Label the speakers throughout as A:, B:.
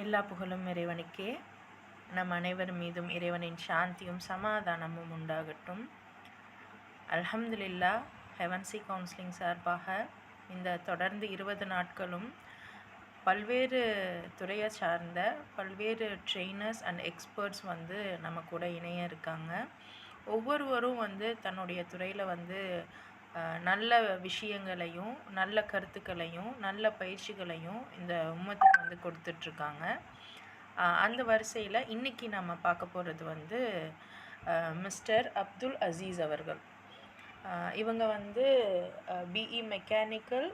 A: எல்லா புகழும் இறைவனுக்கே. நம் அனைவர் மீதும் இறைவனின் சாந்தியும் சமாதானமும் உண்டாகட்டும். அல்ஹம்துலில்லா, ஹெவன்சி கவுன்சிலிங் சார்பாக இந்த தொடர்ந்து 20 நாட்களும் பல்வேறு துறையை சார்ந்த பல்வேறு ட்ரெயினர்ஸ் அண்ட் எக்ஸ்பர்ட்ஸ் நம்ம கூட இணைய இருக்காங்க. ஒவ்வொருவரும் தன்னுடைய துறையில் நல்ல விஷயங்களையும் நல்ல கருத்துக்களையும் நல்ல பயிற்சிகளையும் இந்த உம்மத்துக்கு கொடுத்துட்ருக்காங்க. அந்த வரிசையில் இன்றைக்கி நம்ம பார்க்க போகிறது மிஸ்டர் அப்துல் அசீஸ் அவர்கள். இவங்க BE mechanical,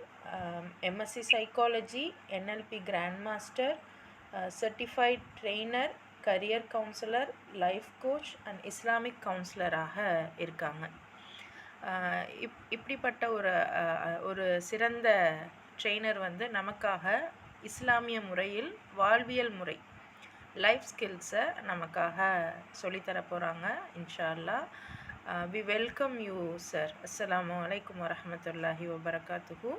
A: MSc psychology, NLP grand master, certified trainer, career counsellor, life coach and Islamic கவுன்சிலராக இருக்காங்க. இப்படிப்பட்ட ஒரு சிறந்த ட்ரெய்னர் நமக்காக இஸ்லாமிய முறையில் வாழ்வியல் முறை லைஃப் ஸ்கில்ஸை நமக்காக சொல்லித்தர போகிறாங்க இன்ஷா அல்லாஹ். We welcome you sir. அஸ்ஸலாமு அலைக்கும் வரஹ்மத்துல்லாஹி வபரகாத்துஹு.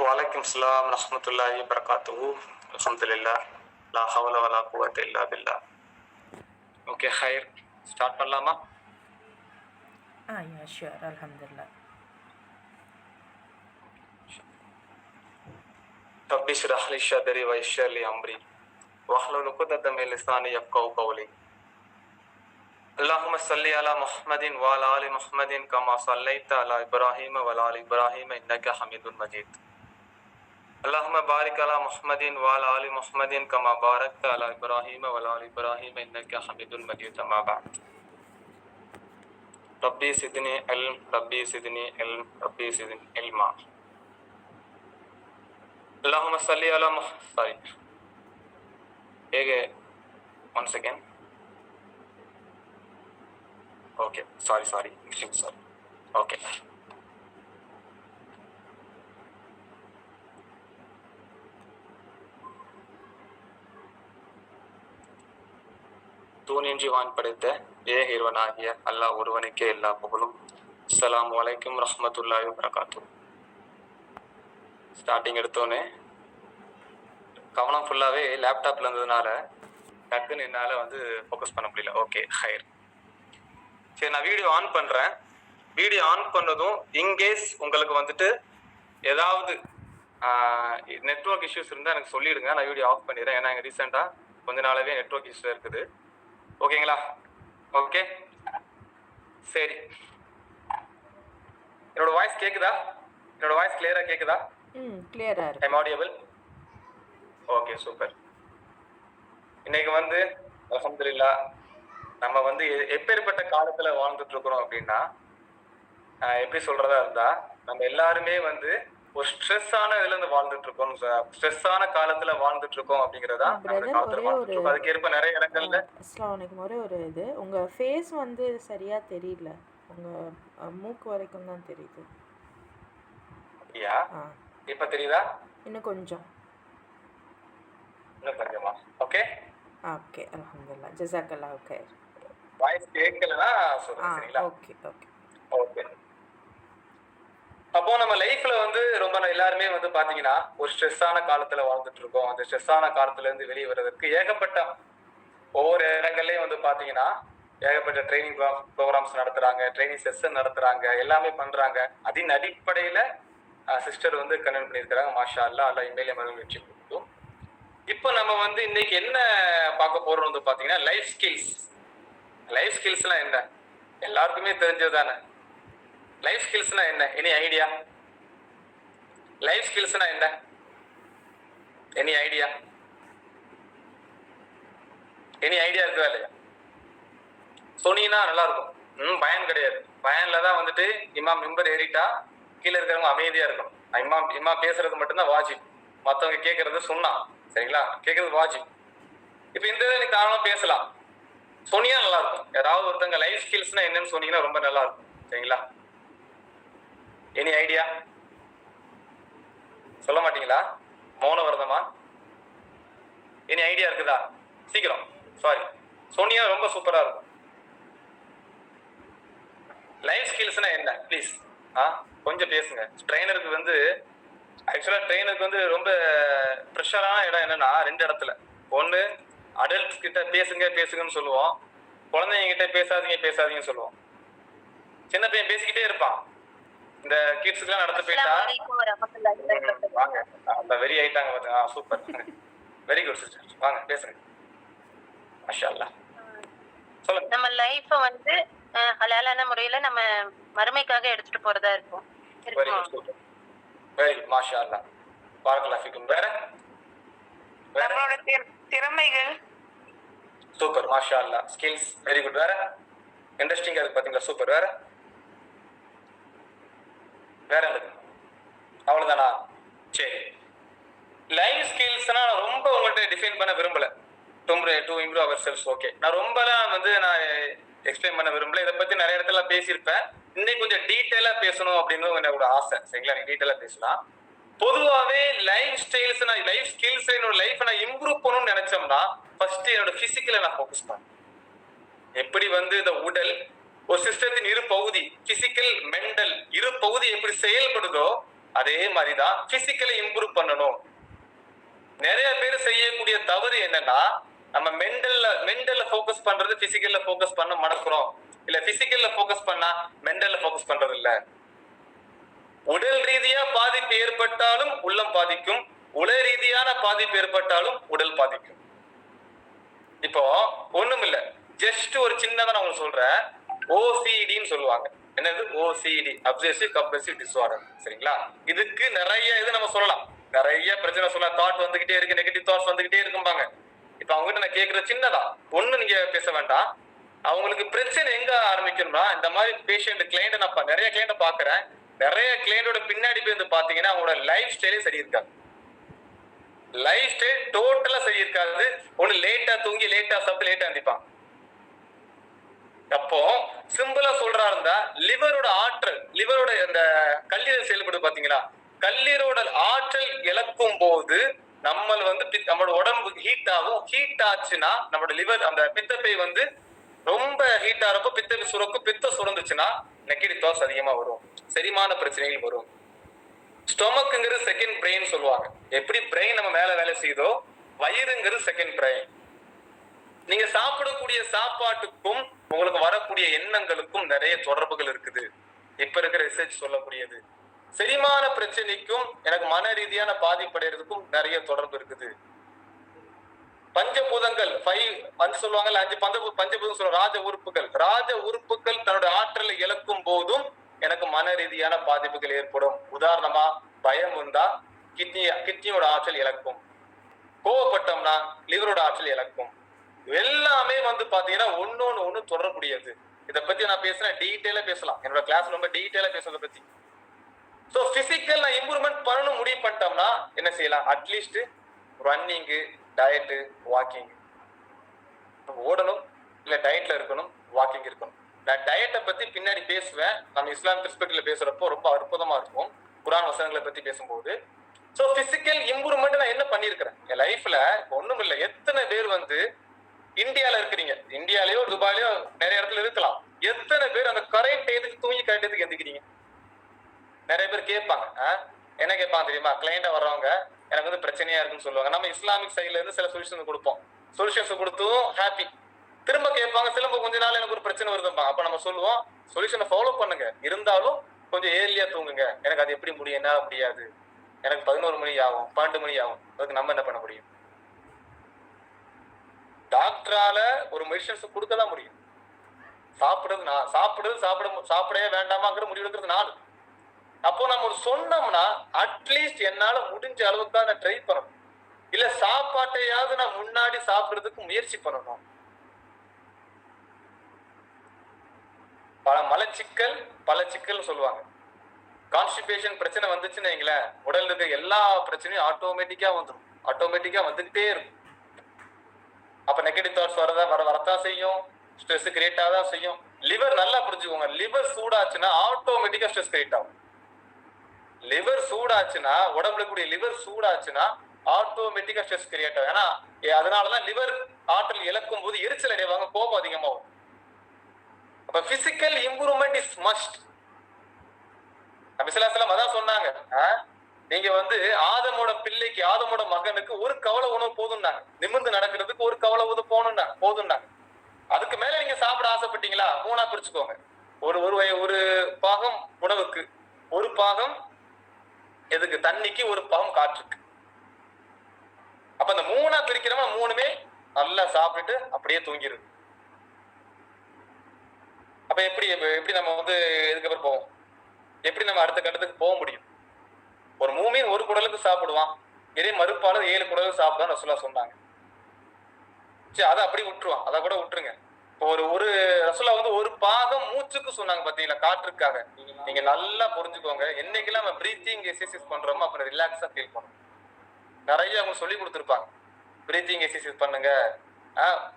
B: வலைக்கும் ஸலாம் வரஹ்மத்துல்லாஹி வபரகாத்துஹு. அல்ஹம்துலில்லாஹ், லா ஹவ்ல வலா குவத்த இல்லா பில்லாஹ். ஓகே, ஹைர், ஸ்டார்ட் பண்ணலாமா?
A: யா ஷூர், அல்ஹம்துலில்லாஹ்.
B: ரப்பி ஷ்ரஹ் லி ஸத்ரி வ யஸ்ஸிர் லி அம்ரி வஹ்லுல் உக்தத்தம் மின் லிசானி யஃப்கஹு கௌலி. அல்லாஹும்ம ஸல்லி அலா முஹம்மதின் வ அலா ஆலி முஹம்மதின் கமா ஸல்லைத அலா இப்ராஹீம வ அலா ஆலி இப்ராஹீம இன்னக ஹமீதுன் மஜீத். அல்லாஹும்ம பாரிக் அலா முஹம்மதின் வ அலா ஆலி முஹம்மதின் கமா பாரக்த அலா இப்ராஹீம வ அலா ஆலி இப்ராஹீம இன்னக ஹமீதுன் மஜீத். அம்மா பஅத். ரப்பி ஸித்னி இல்ம், ரப்பி ஸித்னி இல்ம், ரப்பி ஸித்னி இல்மா. அல்லாஹும்ம ஸல்லி அலா one second. Okay, sorry. Okay. தூணின்றி வான் படைத்த இறைவனாகிய அல்லாஹ் ஒருவனுக்கே எல்லா புகழும். அஸ்ஸலாமு அலைக்கும் ரஹ்மத்துல்லாஹி வபரகாத்துஹு. ஸ்டார்டிங் எடுத்தோன்னே கவனம் ஃபுல்லாகவே லேப்டாப்ல இருந்ததுனால டக்குன்னு என்னால் ஃபோக்கஸ் பண்ண முடியல. ஓகே, ஹைர். சரி, நான் வீடியோ ஆன் பண்ணுறேன். வீடியோ ஆன் பண்ணதும் இன்கேஸ் உங்களுக்கு ஏதாவது நெட்வொர்க் இஷ்யூஸ் இருந்தால் எனக்கு சொல்லிடுங்க. நான் வீடியோ ஆஃப் பண்ணிடுறேன். ஏன்னா எங்கள் ரீசெண்டாக கொஞ்ச நாளாகவே நெட்வொர்க் இஷ்யூ இருக்குது. ஓகேங்களா? ஓகே, சரி. என்னோட வாய்ஸ் கேட்குதா? என்னோட வாய்ஸ் கிளியராக கேட்குதா?
A: கிளியரா இருக்கு.
B: I'm audible? Okay, super. இன்னைக்கு அல்ஹம்துலில்லாஹ் நம்ம எப்பேற்பட்ட காலத்துல வாழ்ந்துட்டு இருக்கிறோம் அப்படின்னா, எப்படி சொல்றதா இருந்தா, நம்ம எல்லாருமே ஒரு ஸ்ட்ரெஸ்ஸான இதுல இருந்து வாழ்ந்துட்டு இருக்கோம். ஸ்ட்ரெஸ்ஸான காலத்துல வாழ்ந்துட்டு இருக்கோம் அப்படிங்கறதா அதுக்கேற்ப நிறைய இடங்கள்ல.
A: அஸ்ஸலாமு அலைக்கும். ஒரு இது உங்க ஃபேஸ் சரியா தெரியல. உங்க மூக்கு வரைக்கும் தான் தெரியுது.
B: அப்படியா? இப்ப தெரியுதா?
A: இன்னும் கொஞ்சமா.
B: ஓகே
A: ஓகே, அல்ஹம்துலில்லாஹ், ஜஸாக்கல்லாஹு கைர்.
B: வாய்ஸ் கேட்கலனா சொல்லுங்க, சரிங்களா?
A: ஓகே.
B: அப்போ நம்ம லைஃப்ல ரொம்ப எல்லாருமே பாத்தீங்கன்னா ஒரு ஸ்ட்ரெஸ்ஸான காலத்துல வாழ்ந்துட்டு இருக்கோம். அந்த ஸ்ட்ரெஸ்ஸான காலத்துல இருந்து வெளியே வர்றதுக்கு ஏகப்பட்ட ஒவ்வொரு இடங்கள்லயும் பாத்தீங்கன்னா ஏகப்பட்ட ட்ரைனிங் ப்ரோக்ராம்ஸ் நடத்துறாங்க, ட்ரைனிங் செஷன் நடத்துறாங்க, எல்லாமே பண்றாங்க. அதன் அடிப்படையில சிஸ்டர் கன்வென்ட் பண்ணியிருக்கிறாங்க. மாஷா அல்லாஹ், அல்லாஹ் இமேலிய மகள் வச்சு கொடுத்தோம். இப்போ நம்ம இன்னைக்கு என்ன பார்க்க போறோம் பாத்தீங்கன்னா லைஃப் ஸ்கில்ஸ். லைஃப் ஸ்கில்ஸ்லாம் என்ன? எல்லாருக்குமே தெரிஞ்சதுதானே. லைஃப் ஸ்கில்ஸ்னா என்ன? Any idea? லைஃப் ஸ்கில்ஸ்னா என்ன? Any idea? எனி ஐடியா இருக்கா இல்லையா? சொன்னீங்கன்னா நல்லா இருக்கும். பயன் கிடையாது. பயன்ல தான் இமாம் மெம்பர் ஏறிட்டா கீழே இருக்கிறவங்க அமைதியா இருக்கணும். இமாம் பேசுறது மட்டும்தான் வாஜிப். மற்றவங்க கேட்கறது சொன்னா, சரிங்களா? கேட்கறது வாஜிப். இப்ப இந்த நீ தாராளமா பேசலாம், சொன்னியா நல்லா இருக்கும். யாராவது ஒருத்தங்க லைஃப் ஸ்கில்ஸ்னா என்னன்னு சொன்னீங்கன்னா ரொம்ப நல்லா இருக்கும், சரிங்களா? Any idea? சொல்ல மாட்டீங்களா? மௌன விரதமா? எனி ஐடியா இருக்குதா? சீக்கிரம், சாரி, சொன்னியா ரொம்ப சூப்பரா இருக்கும். லைஃப் ஸ்கில்ஸ்னா என்ன? ப்ளீஸ் கொஞ்சம் பேசுங்க. ட்ரைனருக்கு ஆக்சுவலா ட்ரெயினுக்கு வந்து ரொம்ப ப்ரெஷரான இடம் என்னன்னா 2 இடத்துல. ஒண்ணு அடல்ட்ஸ் கிட்ட பேசுங்க பேசுங்கன்னு சொல்லுவோம், குழந்தைங்க கிட்ட பேசாதீங்க பேசாதீங்கன்னு சொல்லுவோம். சின்ன பையன் பேசிக்கிட்டே இருப்பான், இந்த கிட்ஸ்க்குலாம் நடந்து போயிட்டா வாங்க அந்த வெரி ஆயிட்டாங்க பாருங்க. சூப்பர், வெரி குட் சிஸ்டர், வாங்க பேசுங்க. மாஷா அல்லாஹ். சொல்லுங்க.
C: நம்ம லைஃப வந்து ஹலாலான முறையில நம்ம மறுமைக்காக எடுத்துட்டு போறதா இருக்கும்.
B: Very good, super, very good, மாஷா அல்லாஹ், பாரக்கல்லாஹு ஃபீக்கும். வேற
C: நம்மளோட திறமைகள்.
B: சூப்பர், மாஷா அல்லாஹ், ஸ்கில்ஸ், வெரி குட். வேற இன்ட்ரெஸ்டிங்கா இருக்கு பாத்தீங்களா, சூப்பர். வேற வேற இருக்கு, அவ்வளவுதானா? சரி, லைஃப் ஸ்கில்ஸ்னா நான் ரொம்ப உங்கள்கிட்ட டிஃபைன் பண்ண விரும்பல. To improve our sales, okay. நான் ரொம்பலாம் வந்து நான் எக்ஸ்பிளைன் பண்ண விரும்பல. இதை பத்தி நிறைய இடத்துல பேசியிருப்பேன். இன்னைக்கு கொஞ்சம் டீட்டெயிலா பேசணும் அப்படின்னு என்னோட ஆசை. சரிங்களா? நீங்க டீட்டெயிலா பேசலாம். பொதுவாகவே லைஃப் ஸ்டைல்ஸ், நான் லைஃப் ஸ்கில்ஸ், என்னோட லைஃப் நான் இம்ப்ரூவ் பண்ணணும்னு நினைச்சோம்னா ஃபர்ஸ்ட் என்னோட பிசிக்கலை நான் ஃபோக்கஸ் பண்ணேன். எப்படி வந்து இந்த உடல் ஒரு சிஸ்டத்தின் இரு பகுதி, பிசிக்கல் மென்டல் இரு பகுதி எப்படி செயல்படுதோ அதே மாதிரிதான் பிசிக்கலை இம்ப்ரூவ் பண்ணணும். நிறைய பேர் செய்யக்கூடிய தவறு என்னன்னா, நம்ம மென்டல்ல ஃபோக்கஸ் பண்றது பிசிக்கல்ல ஃபோக்கஸ் பண்ண மறக்கிறோம், இல்ல பிசிக்கல்ல ஃபோக்கஸ் பண்ணா மென்டல்ல ஃபோக்கஸ் பண்றது இல்ல. உடல் ரீதியா பாதிப்பு ஏற்பட்டாலும் உள்ளம் பாதிக்கும், உடல் ரீதியான பாதிப்பு ஏற்பட்டாலும் உடல் பாதிக்கும். இப்போ ஒண்ணும் இல்ல, ஜஸ்ட் ஒரு சின்னதா நான் உங்களுக்கு சொல்றேன். ஓசிடின்னு சொல்லுவாங்க. என்னது ஓசிடி? Obsessive compulsive disorder. சரிங்களா? இதுக்கு நிறைய இது நம்ம சொல்லலாம், நிறைய பிரச்சனை சொல்லலாம். தாட் வந்துகிட்டே இருக்கு, நெகட்டிவ் தாட்ஸ் வந்துகிட்டே இருக்கும்பாங்க. இப்ப அவங்க கிட்ட நான் கேட்கறது சின்னதா ஒண்ணு, நீங்க பேச வேண்டாம். அவங்களுக்கு பிரச்சனை எங்க ஆரம்பிக்கணும்னா, இந்த மாதிரி பேஷண்ட் கிளைண்ட், நான் நிறைய கிளைண்ட பாக்குறேன். நிறைய கிளைண்டோட பின்னாடி போய் வந்து பாத்தீங்கன்னா அவங்களோட லைஃப் ஸ்டைலே சரி இருக்காது. லைஃப் ஸ்டைல் டோட்டலா சரி இருக்காது. ஒண்ணு லேட்டா தூங்கி லேட்டா சாப்பிட்டு லேட்டா எந்திப்பாங்க. அப்போ சிம்பிளா சொல்றா இருந்தா, லிவரோட ஆற்றல், லிவரோட அந்த கல்லீரல் செயல்படுது பாத்தீங்களா, கல்லீரோட ஆற்றல் இழக்கும் போது நம்ம வந்து நம்மளோட உடம்பு ஹீட் ஆகும். ஹீட் ஆச்சுன்னா நம்மளோட லிவர், அந்த பித்தப்பை வந்து ரொம்ப ஹீட் ஆகிறப்போ பித்தப்பை சுரக்கும். பித்த சுரந்துச்சுன்னா நெகட்டிவ் தாட்ஸ் அதிகமா வரும், செரிமான பிரச்சனைகள் வரும். ஸ்டொமக்குங்கிறது செகண்ட் பிரெயின் சொல்லுவாங்க. எப்படி பிரெயின் நம்ம மேல வேலை செய்யுதோ, வயிறுங்கிறது செகண்ட் பிரெயின். நீங்க சாப்பிடக்கூடிய சாப்பாட்டுக்கும் உங்களுக்கு வரக்கூடிய எண்ணங்களுக்கும் நிறைய தொடர்புகள் இருக்குது. இப்ப இருக்கிற ரிசர்ச் சொல்லக்கூடியது. செரிமான பிரச்சனைக்கும் எனக்கு மன ரீதியான பாதிப்படைறதுக்கும் நிறைய தொடர்பு இருக்குது. பஞ்சபூதங்கள் 5 சொல்லுவாங்க, 5 பஞ்சபூதம் சொல்லுவாங்க. ராஜ உறுப்புகள் தன்னோட ஆற்றலை இழக்கும் போதும் எனக்கு மன ரீதியான பாதிப்புகள் ஏற்படும். உதாரணமா, பயம் வந்தா கிட்னியோட ஆற்றல் இழக்கும், கோவப்பட்டோம்னா லிவரோட ஆற்றல் இழக்கும். எல்லாமே வந்து பாத்தீங்கன்னா ஒன்னு தொடரக்கூடியது. இதை பத்தி நான் பேசுறேன், டீட்டெயிலா பேசலாம். என்னோட கிளாஸ் ரொம்ப டீட்டெயிலா பேசுறதை பத்தி. சோ பிசிக்கல் நான் இம்ப்ரூவ்மெண்ட் பண்ணணும் முடிவு பண்ணிட்டோம்னா என்ன செய்யலாம்? At least running, diet, walking. ஓடணும், இல்ல டயட்ல இருக்கணும், வாக்கிங் இருக்கணும். நான் டயட்டை பத்தி பின்னாடி பேசுவேன். நம்ம இஸ்லாம் பெர்ஸ்பெக்டிவ்ல பேசுறப்போ ரொம்ப அற்புதமா இருக்கும், குர்ஆன் வசனங்களை பத்தி பேசும்போது. சோ பிசிக்கல் இம்ப்ரூவ்மெண்ட் நான் என்ன பண்ணிருக்கிறேன் என் லைஃப்ல? ஒண்ணும் இல்லை. எத்தனை பேர் வந்து இந்தியால இருக்கிறீங்க, இந்தியாலயோ துபாயிலயோ நிறைய இடத்துல இருக்கலாம், எத்தனை பேர் அந்த கரெக்ட் எதுக்கு தூங்கி கரெக்ட் எதுக்கு எந்திக்கிறீங்க? நிறைய பேர் கேட்பாங்க. என்ன கேட்பாங்க தெரியுமா? கிளைண்ட வர்றவங்க எனக்கு வந்து பிரச்சனையா இருக்குன்னு சொல்லுவாங்க. நம்ம இஸ்லாமிக் சைட்ல இருந்து சில சொல்யூஷன் கொடுப்போம். சொல்யூஷன்ஸ் கொடுத்தும் ஹாப்பி. திரும்ப கேட்பாங்க, திரும்ப கொஞ்ச நாள் எனக்கு ஒரு பிரச்சனை வருதும்பாங்க. அப்ப நம்ம சொல்லுவோம், சொல்யூஷனை ஃபாலோ பண்ணுங்க, இருந்தாலும் கொஞ்சம் ஏர்லியா தூங்குங்க. எனக்கு அது எப்படி முடியும்? என்னால முடியாது, எனக்கு 11 மணி ஆகும், 12 மணி ஆகும். அதுக்கு நம்ம என்ன பண்ண முடியும்? டாக்டரால ஒரு மெடிசன்ஸ் கொடுக்கதான் முடியும். சாப்பிடவே வேண்டாமாங்கிற முடிவெடுக்கிறது நாள். அப்போ நம்ம ஒரு சொன்னோம்னா அட்லீஸ்ட் என்னால முடிஞ்ச அளவுக்கு தான் நான் ட்ரை பண்ணணும், இல்ல சாப்பாட்டையாவது நான் முன்னாடி சாப்பிடுறதுக்கு முயற்சி பண்ணணும். பல சிக்கல் சொல்லுவாங்க. கான்ஸ்டிபேஷன் பிரச்சனை வந்துச்சுன்னு வைங்களேன், உடல்ல இருக்க எல்லா பிரச்சனையும் ஆட்டோமேட்டிக்கா வந்துகிட்டே இருக்கும். அப்ப நெகட்டிவ் தாட்ஸ் வரத்தான் செய்யும், ஸ்ட்ரெஸ் கிரியேட் ஆகதான் செய்யும். லிவர் நல்லா புரிஞ்சுக்கோங்க, லிவர் சூடாச்சுன்னா ஆட்டோமேட்டிக்கா ஸ்ட்ரெஸ் கிரியேட் ஆகும். லிவர் சூடாச்சுன்னா, உடம்புல கூடிய லிவர் சூடாச்சுன்னா ஆட்டோமேட்டிக்கா ஸ்ட்ரெஸ் கிரியேட் ஆகும். ஏன்னா அதனாலதான் லிவர் ஆற்றல் இழக்கும் போது எரிச்சல் அடைவாங்க, கோபம் அதிகமாகும். அப்ப பிசிக்கல் இம்ப்ரூவ்மெண்ட் இஸ் மஸ்ட். நபி ஸல்லல்லாஹு அலைஹி வஸல்லம் அதான் சொன்னாங்க, நீங்க வந்து ஆதமோட பிள்ளைக்கு, ஆதமோட மகனுக்கு ஒரு கவலை உணவு போதும்னாங்க. நிமிர்ந்து நடக்கிறதுக்கு ஒரு கவலை உணவு போதும்னாங்க. அதுக்கு மேல நீங்க சாப்பிட ஆசைப்பட்டீங்களா, 3ஆ பிரிச்சுக்கோங்க. ஒரு பாகம் உணவுக்கு, ஒரு பாகம் எதுக்கு, தண்ணிக்கு, ஒரு பாகம் காற்றுக்கு. அப்ப அந்த 3ஆ பிரிக்கிறவங்க 3மே நல்லா சாப்பிட்டுட்டு அப்படியே தூங்கிடுது. அப்ப எப்படி நம்ம வந்து இதுக்கப்புறம் போவோம், எப்படி நம்ம அடுத்த கட்டத்துக்கு போக முடியும்? ஒரு மூமின் ஒரு குடலுக்கு சாப்பிடுவான், இதே மறுப்பாளர் 7 குடலுக்கு சாப்பிடுவான்னு ரசூலுல்லாஹ் சொன்னாங்க. சரி, அதை அப்படி விட்டுருவான், அதை கூட விட்டுருங்க. இப்போ ஒரு ரசூலுல்லாஹ் வந்து ஒரு பாகம் மூச்சுக்கு சொன்னாங்க பாத்தீங்களா, காற்றுக்காக. நீங்க நல்லா புரிஞ்சுக்கோங்க, என்னைக்கெல்லாம் நம்ம பிரீத்திங் எக்ஸசைஸ் பண்றோமோ அப்புறம் ரிலாக்ஸா ஃபீல் பண்ணும். நிறைய அவங்க சொல்லி கொடுத்துருப்பாங்க, பிரீத்திங் எக்ஸசைஸ் பண்ணுங்க,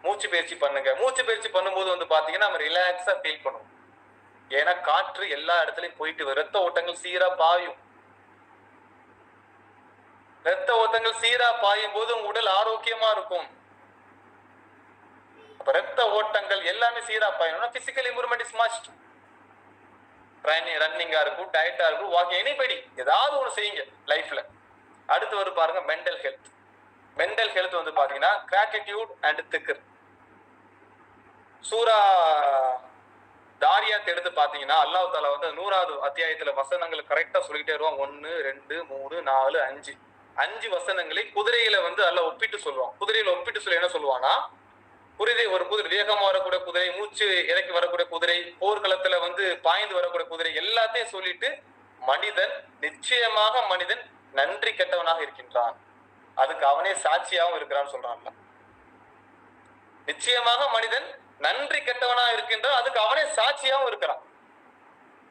B: மூச்சு பயிற்சி பண்ணுங்க. மூச்சு பயிற்சி பண்ணும்போது வந்து பாத்தீங்கன்னா நம்ம ரிலாக்ஸா ஃபீல் பண்ணுவோம். ஏன்னா காற்று எல்லா இடத்துலயும் போயிட்டு வரும், ரத்த ஓட்டங்கள் சீரா பாயும். ரத்த ஓட்டங்கள் சீரா பாயும் போது உங்க உடல் ஆரோக்கியமா இருக்கும். அப்ப ரத்த ஓட்டங்கள் எல்லாமே சீரா பாயணும்னா பிசிக்கல் இம்ப்ரூவ்மெண்ட் இஸ் மஸ்ட். ரன்னிங்கா இருக்கும், டயட்டா இருக்கும், வாக்கிங், எனிபடி ஏதாவது ஒண்ணு செய்யுங்க லைஃப்ல. அடுத்து வந்து பாருங்க மென்டல் ஹெல்த். மென்டல் ஹெல்த் வந்து பாத்தீங்கன்னா கிராட்டிடியூட் அண்ட் திக்கர். சூரா தாரியாத் எடுத்து பாத்தீங்கன்னா அல்லாஹ் தஆலா வந்து 100வது அத்தியாயத்துல வசனங்களை கரெக்டா சொல்லிட்டே வருவான். 1, 2, 3, 4, 5 5 வசனங்களை குதிரையில வந்து அல்லாஹ் ஒப்பிட்டு சொல்லுவான். குதிரையில ஒப்பிட்டு சொல்லி என்ன சொல்லுவானா, ஒரு குதிரை, வேகமா வரக்கூடிய குதிரை, மூச்சு இறக்கி வரக்கூடிய குதிரை, போர்க்களத்துல வந்து பாய்ந்து வரக்கூடிய குதிரை, எல்லாத்தையும் சொல்லிட்டு மனிதன், நிச்சயமாக மனிதன் நன்றி கெட்டவனாக இருக்கின்றான், அதுக்கு அவனே சாட்சியாகவும் இருக்கிறான்னு சொல்றான்ல. நிச்சயமாக மனிதன் நன்றி கெட்டவனா இருக்கின்றான், அதுக்கு அவனே சாட்சியாகவும் இருக்கிறான்.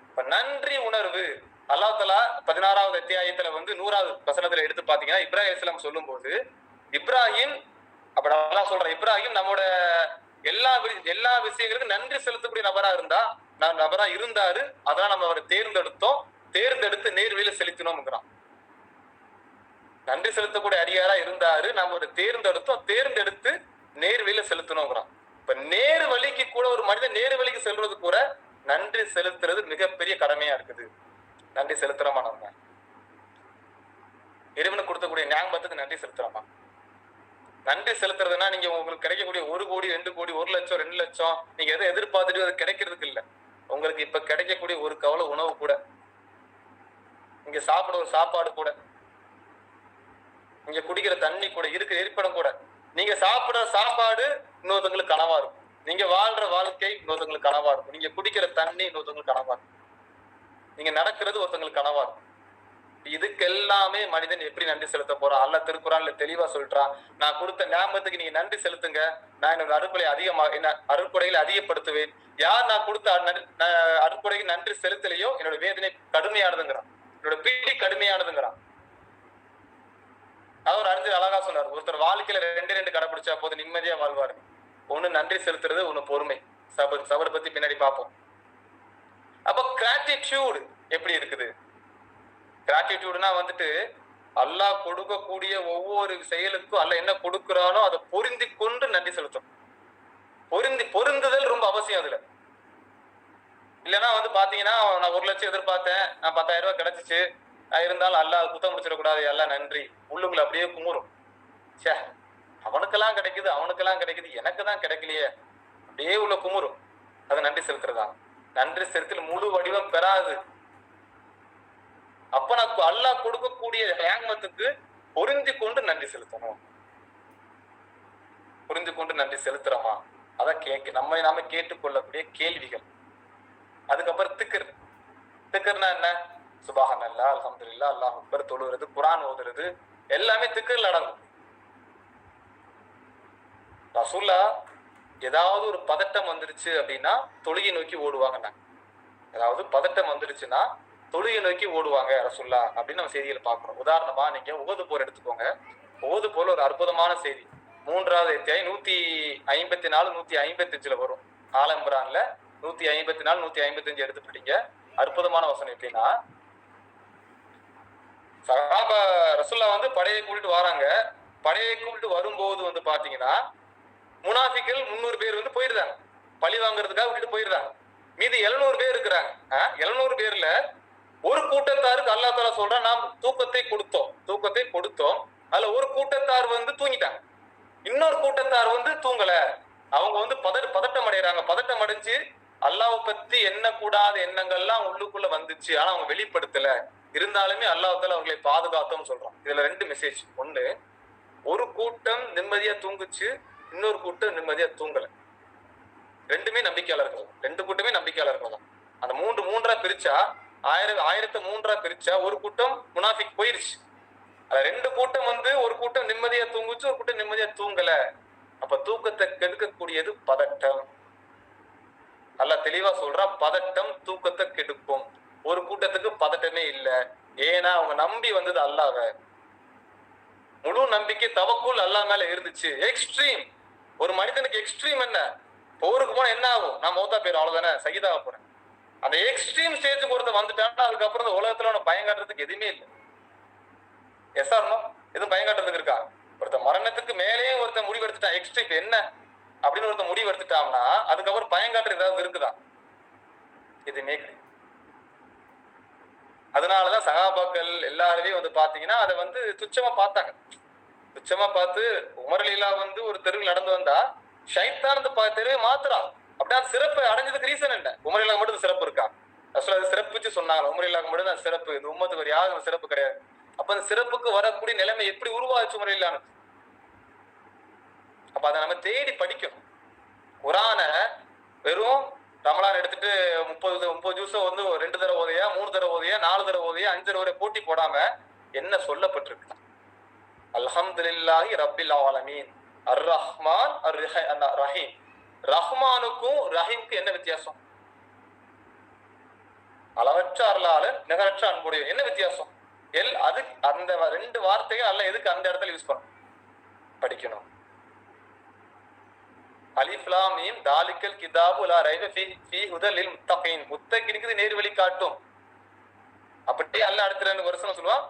B: இப்ப நன்றி உணர்வு அல்லாஹ் தஆலா 16வது அத்தியாயத்துல வந்து 100வது வசனத்துல எடுத்து பாத்தீங்கன்னா இப்ராஹிம் அலைஹிஸ்ஸலாம் சொல்லும் போது, இப்ராஹிம் அப்ப அல்லாஹ் சொல்ற, இப்ராஹிம் நம்மோட எல்லா விஷயங்களுக்கும் நன்றி செலுத்தக்கூடிய நபரா இருந்தாரு, அதான் நம்ம அவரை தேர்ந்தெடுத்து நேர்வழியில செலுத்தினோம்ங்கிறான். நன்றி செலுத்தக்கூடிய அடியாரா இருந்தாரு, நம்ம ஒரு தேர்ந்தெடுத்து நேர்வழியில செலுத்தணுங்கிறான். இப்ப நேர் வழிக்கு கூட ஒரு மனிதன் நேர் வழிக்கு செல்றது கூட நன்றி செலுத்துறது மிகப்பெரிய கடமையா இருக்குது. நன்றி செலுத்துறோமா? நம்ம இறைவனுக்கு கொடுத்தக்கூடிய ஞாபகத்துக்கு நன்றி செலுத்துறோமா? நன்றி செலுத்துறதுன்னா நீங்க உங்களுக்கு கிடைக்கக்கூடிய 1 கோடி 2 கோடி 1 லட்சம் 2 லட்சம் நீங்க எதை எதிர்பார்த்துட்டு அது கிடைக்கிறதுக்கு இல்ல. உங்களுக்கு இப்ப கிடைக்கக்கூடிய ஒரு கவலை உணவு கூட, நீங்க சாப்பிட ஒரு சாப்பாடு கூட, நீங்க குடிக்கிற தண்ணி கூட, இருக்கிற இருப்பிடம் கூட, நீங்க சாப்பிடுற சாப்பாடு இன்னொருத்தவங்களுக்கு கனவா இருக்கும், நீங்க வாழ்ற வாழ்க்கை இன்னொருத்தவங்களுக்கு கனவா இருக்கும், நீங்க குடிக்கிற தண்ணி இன்னொருத்தவங்களுக்கு கனவா இருக்கும், நீங்க நடக்கிறது ஒருத்தவங்களுக்கு கனவா இருக்கும். இதுக்கு எல்லாமே மனிதன் எப்படி நன்றி செலுத்த போறான்? அல்லாஹ் திருக்குறான்ல தெளிவா சொல்றான், நான் கொடுத்த ஞாபகத்துக்கு நீங்க நன்றி செலுத்துங்க, நான் என்னோட அருட்கொடைகளை அதிகப்படுத்துவேன். யார் நான் கொடுத்த அருட்கொடைக்கு நன்றி செலுத்தலையோ என்னோட வேதனை கடுமையானதுங்கிறான், என்னோட பிடி கடுமையானதுங்கிறான். அவர் அறிஞர் அழகா சொன்னார், ஒருத்தர் வாழ்க்கையில 2 கடைபிடிச்சா போது நிம்மதியா வாழ்வாரு. ஒண்ணு நன்றி செலுத்துறது, ஒண்ணு பொறுமை. சபர் பத்தி பின்னாடி பார்ப்போம். அப்ப கிராட்டிடியூட் எப்படி இருக்குது? கிராட்டிடியூட்னா வந்துட்டு அல்லாஹ் கொடுக்கக்கூடிய ஒவ்வொரு செயலுக்கும் அல்லாஹ் என்ன கொடுக்கிறானோ அதை பொருந்தி கொண்டு நன்றி செலுத்தும். பொருந்துதல் ரொம்ப அவசியம் அதுல. இல்லைன்னா வந்து பாத்தீங்கன்னா நான் 1 லட்சம் எதிர்பார்த்தேன், நான் 10,000 ரூபாய் கிடைச்சிச்சு, இருந்தாலும் அல்லாஹ் குத்தம் முடிச்சிடக்கூடாது, எல்லாம் நன்றி உள்ளுக்குள்ள அப்படியே குமுறும். சே, அவனுக்கெல்லாம் கிடைக்குது எனக்கு தான் கிடைக்கலையே, அப்படியே உள்ள குமுறும். அது நன்றி செலுத்துறதா? நன்றி செலுத்தல் முழு வடிவம் பெறாது. அப்ப நான் அல்லாஹ் கொடுக்கக்கூடிய நியாமத்துக்கு பொருந்தி கொண்டு நன்றி செலுத்தணும். புரிந்து கொண்டு நன்றி செலுத்துறோமா? அதான் நாம கேட்டுக்கொள்ளக்கூடிய கேள்விகள். அதுக்கப்புறம் திக்கர்னா என்ன? சுபஹானல்லாஹ், அல்ஹம்துலில்லாஹ், அல்லாஹ் அக்பர், தொழுகிறது, குர்ஆன் ஓதுறது, எல்லாமே திக்கர்ல அடங்கும். ரசூலுல்லாஹ் ஏதாவது ஒரு பதட்டம் வந்துருச்சு அப்படின்னா தொழுகை நோக்கி ஓடுவாங்க. ஏதாவது பதட்டம் வந்துருச்சுன்னா தொழுகை நோக்கி ஓடுவாங்க ரசூலுல்லாஹ் அப்படின்னு நம்ம செய்திகளை பார்க்கிறோம். உதாரணமா நீங்க உஹது போர் எடுத்துக்கோங்க. உஹது போர் ஒரு அற்புதமான செய்தி. 3வது அத்தியாயம் 154 155 வரும். ஆல இம்ரான்ல 154 155 எடுத்துட்டீங்க. அற்புதமான வசனம். எப்படின்னா, சஹாபா ரசூலுல்லாஹ் வந்து படையை கூட்டிட்டு வராங்க. படையை கூட்டிட்டு வரும்போது வந்து பாத்தீங்கன்னா முனாஃபிக்கள் 300 பேர் வந்து போயிருந்தாங்க, பழி வாங்குறதுக்காக விட்டுட்டு போயிருந்தாங்க. மீதி 700 பேர் இருக்கிறாங்க. 700 பேர்ல ஒரு கூட்டத்தாருக்கு அல்லாஹ் தஆலா சொல்றான், நாம் தூக்கத்தை கொடுத்தோம். அதுல ஒரு கூட்டத்தார் வந்து தூங்கிட்டாங்க, இன்னொரு கூட்டத்தார் வந்து தூங்கல. அவங்க வந்து பதட்டம் அடைகிறாங்க. பதட்டம் அடைஞ்சு அல்லாஹ்வை பத்தி எண்ணக்கூடாத எண்ணங்கள்லாம் உள்ளுக்குள்ள வந்துச்சு, ஆனா அவங்க வெளிப்படுத்தல. இருந்தாலுமே அல்லாஹ் தஆலா அவர்களை பாதுகாத்தோம்னு சொல்றான். இதுல 2 மெசேஜ். ஒண்ணு, ஒரு கூட்டம் நிம்மதியா தூங்குச்சு, இன்னொரு கூட்டம் நிம்மதியா தூங்கல. ரெண்டு கூட்டமே நம்பிக்கையாளர்கள் தான். அந்த மூன்றா பிரிச்சா, 1003 பிரிச்சா ஒரு கூட்டம் முனாஃபிக் போயிருச்சு. அது 2 கூட்டம் வந்து ஒரு கூட்டம் நிம்மதியா தூங்குச்சு, ஒரு கூட்டம் நிம்மதியா தூங்கல. அப்ப தூக்கத்தை கெடுக்கக்கூடியது பதட்டம். அல்லாஹ் தெளிவா சொல்றான், பதட்டம் தூக்கத்தை கெடுக்கும். ஒரு கூட்டத்துக்கு பதட்டமே இல்ல, ஏன்னா அவங்க நம்பி வந்தது அல்லாஹ்வை. முழு நம்பிக்கை தவக்குல் அல்லாஹ் மேல இருந்துச்சு. எக்ஸ்ட்ரீம், ஒரு மனிதனுக்கு எக்ஸ்ட்ரீம் என்ன? போருக்கு போனா என்ன ஆகும்? நான் மௌத்தா போயிடும், அவ்வளவுதானே, சகிதாக போறேன். அந்த எக்ஸ்ட்ரீம் ஸ்டேஜுக்கு ஒருத்தர் வந்துட்டான்னா அதுக்கப்புறம் இந்த உலகத்துல அவனை பயம் காட்டுறதுக்கு எதுவுமே இல்லை. Yes or no? எதுவும் பயம் காட்டுறதுக்கு இருக்கா? ஒருத்தர் மரணத்துக்கு மேலேயே ஒருத்தர் முடிவெடுத்துட்டான், எக்ஸ்ட்ரீம் என்ன அப்படின்னு ஒருத்தர் முடிவெடுத்துட்டான்னா அதுக்கப்புறம் பயம் காட்டுற ஏதாவது இருக்குதா? எதுவுமே கிடையாது. அதனாலதான் சகாபாக்கள் எல்லாருமே வந்து பாத்தீங்கன்னா அதை வந்து துச்சமா பார்த்தாங்க. துச்சமா பார்த்து உமர் லீலா வந்து ஒரு தெருவில் நடந்து வந்தா ஷைத்தான் அந்த தெருவை மாத்துறான். அப்படின்னா சிறப்பு அடைஞ்சதுக்கு ரீசன் என்ன? உமர் லீலா மட்டும் சிறப்பு இருக்கா? அது சிறப்பு வச்சு சொன்னாங்க, உமர் லீலா மட்டும் தான் சிறப்பு, இந்த உம்மத்துக்கு ஒரு யாரும் சிறப்பு கிடையாது. அப்ப அந்த சிறப்புக்கு வரக்கூடிய நிலைமை எப்படி உருவாச்சு உமர் லீலான்னு? அப்ப அதை நம்ம தேடி படிக்கணும். குரானை வெறும் ரமலான் எடுத்துட்டு 30 ஜூஸை வந்து 2 தடவை ஓதையா, 3 தடவை ஓதையா, 4 தடவை ஓதையா, 5 தடவை போட்டி போடாம என்ன சொல்லப்பட்டிருக்கு? அல்ஹம்துலில்லாஹி ரப்பில் ஆலமீன், அர் ரஹ்மான் அர் ரஹீம். ரஹ்மானுக்கும் ரஹீமுக்கும் என்ன வித்தியாசம்? அளவற்ற அருளாளன், நிகரற்ற அன்புடைய. என்ன வித்தியாசம்? அது அந்த 2 வார்த்தைகள் அல்ல எதுக்கு அந்த இடத்துல யூஸ் பண்ணணும்? படிக்கணும். அலிஃப் லாம் மீம் தாலிகல் கிதாபு லா ரைப ஃபீஹி ஹுதல் லில் முத்தகீன். முத்தகீனுக்கு நேர்வழி காட்டும். அப்படியே அல்லாஹ் அடுத்த 2 வருஷம் சொல்லுவான்,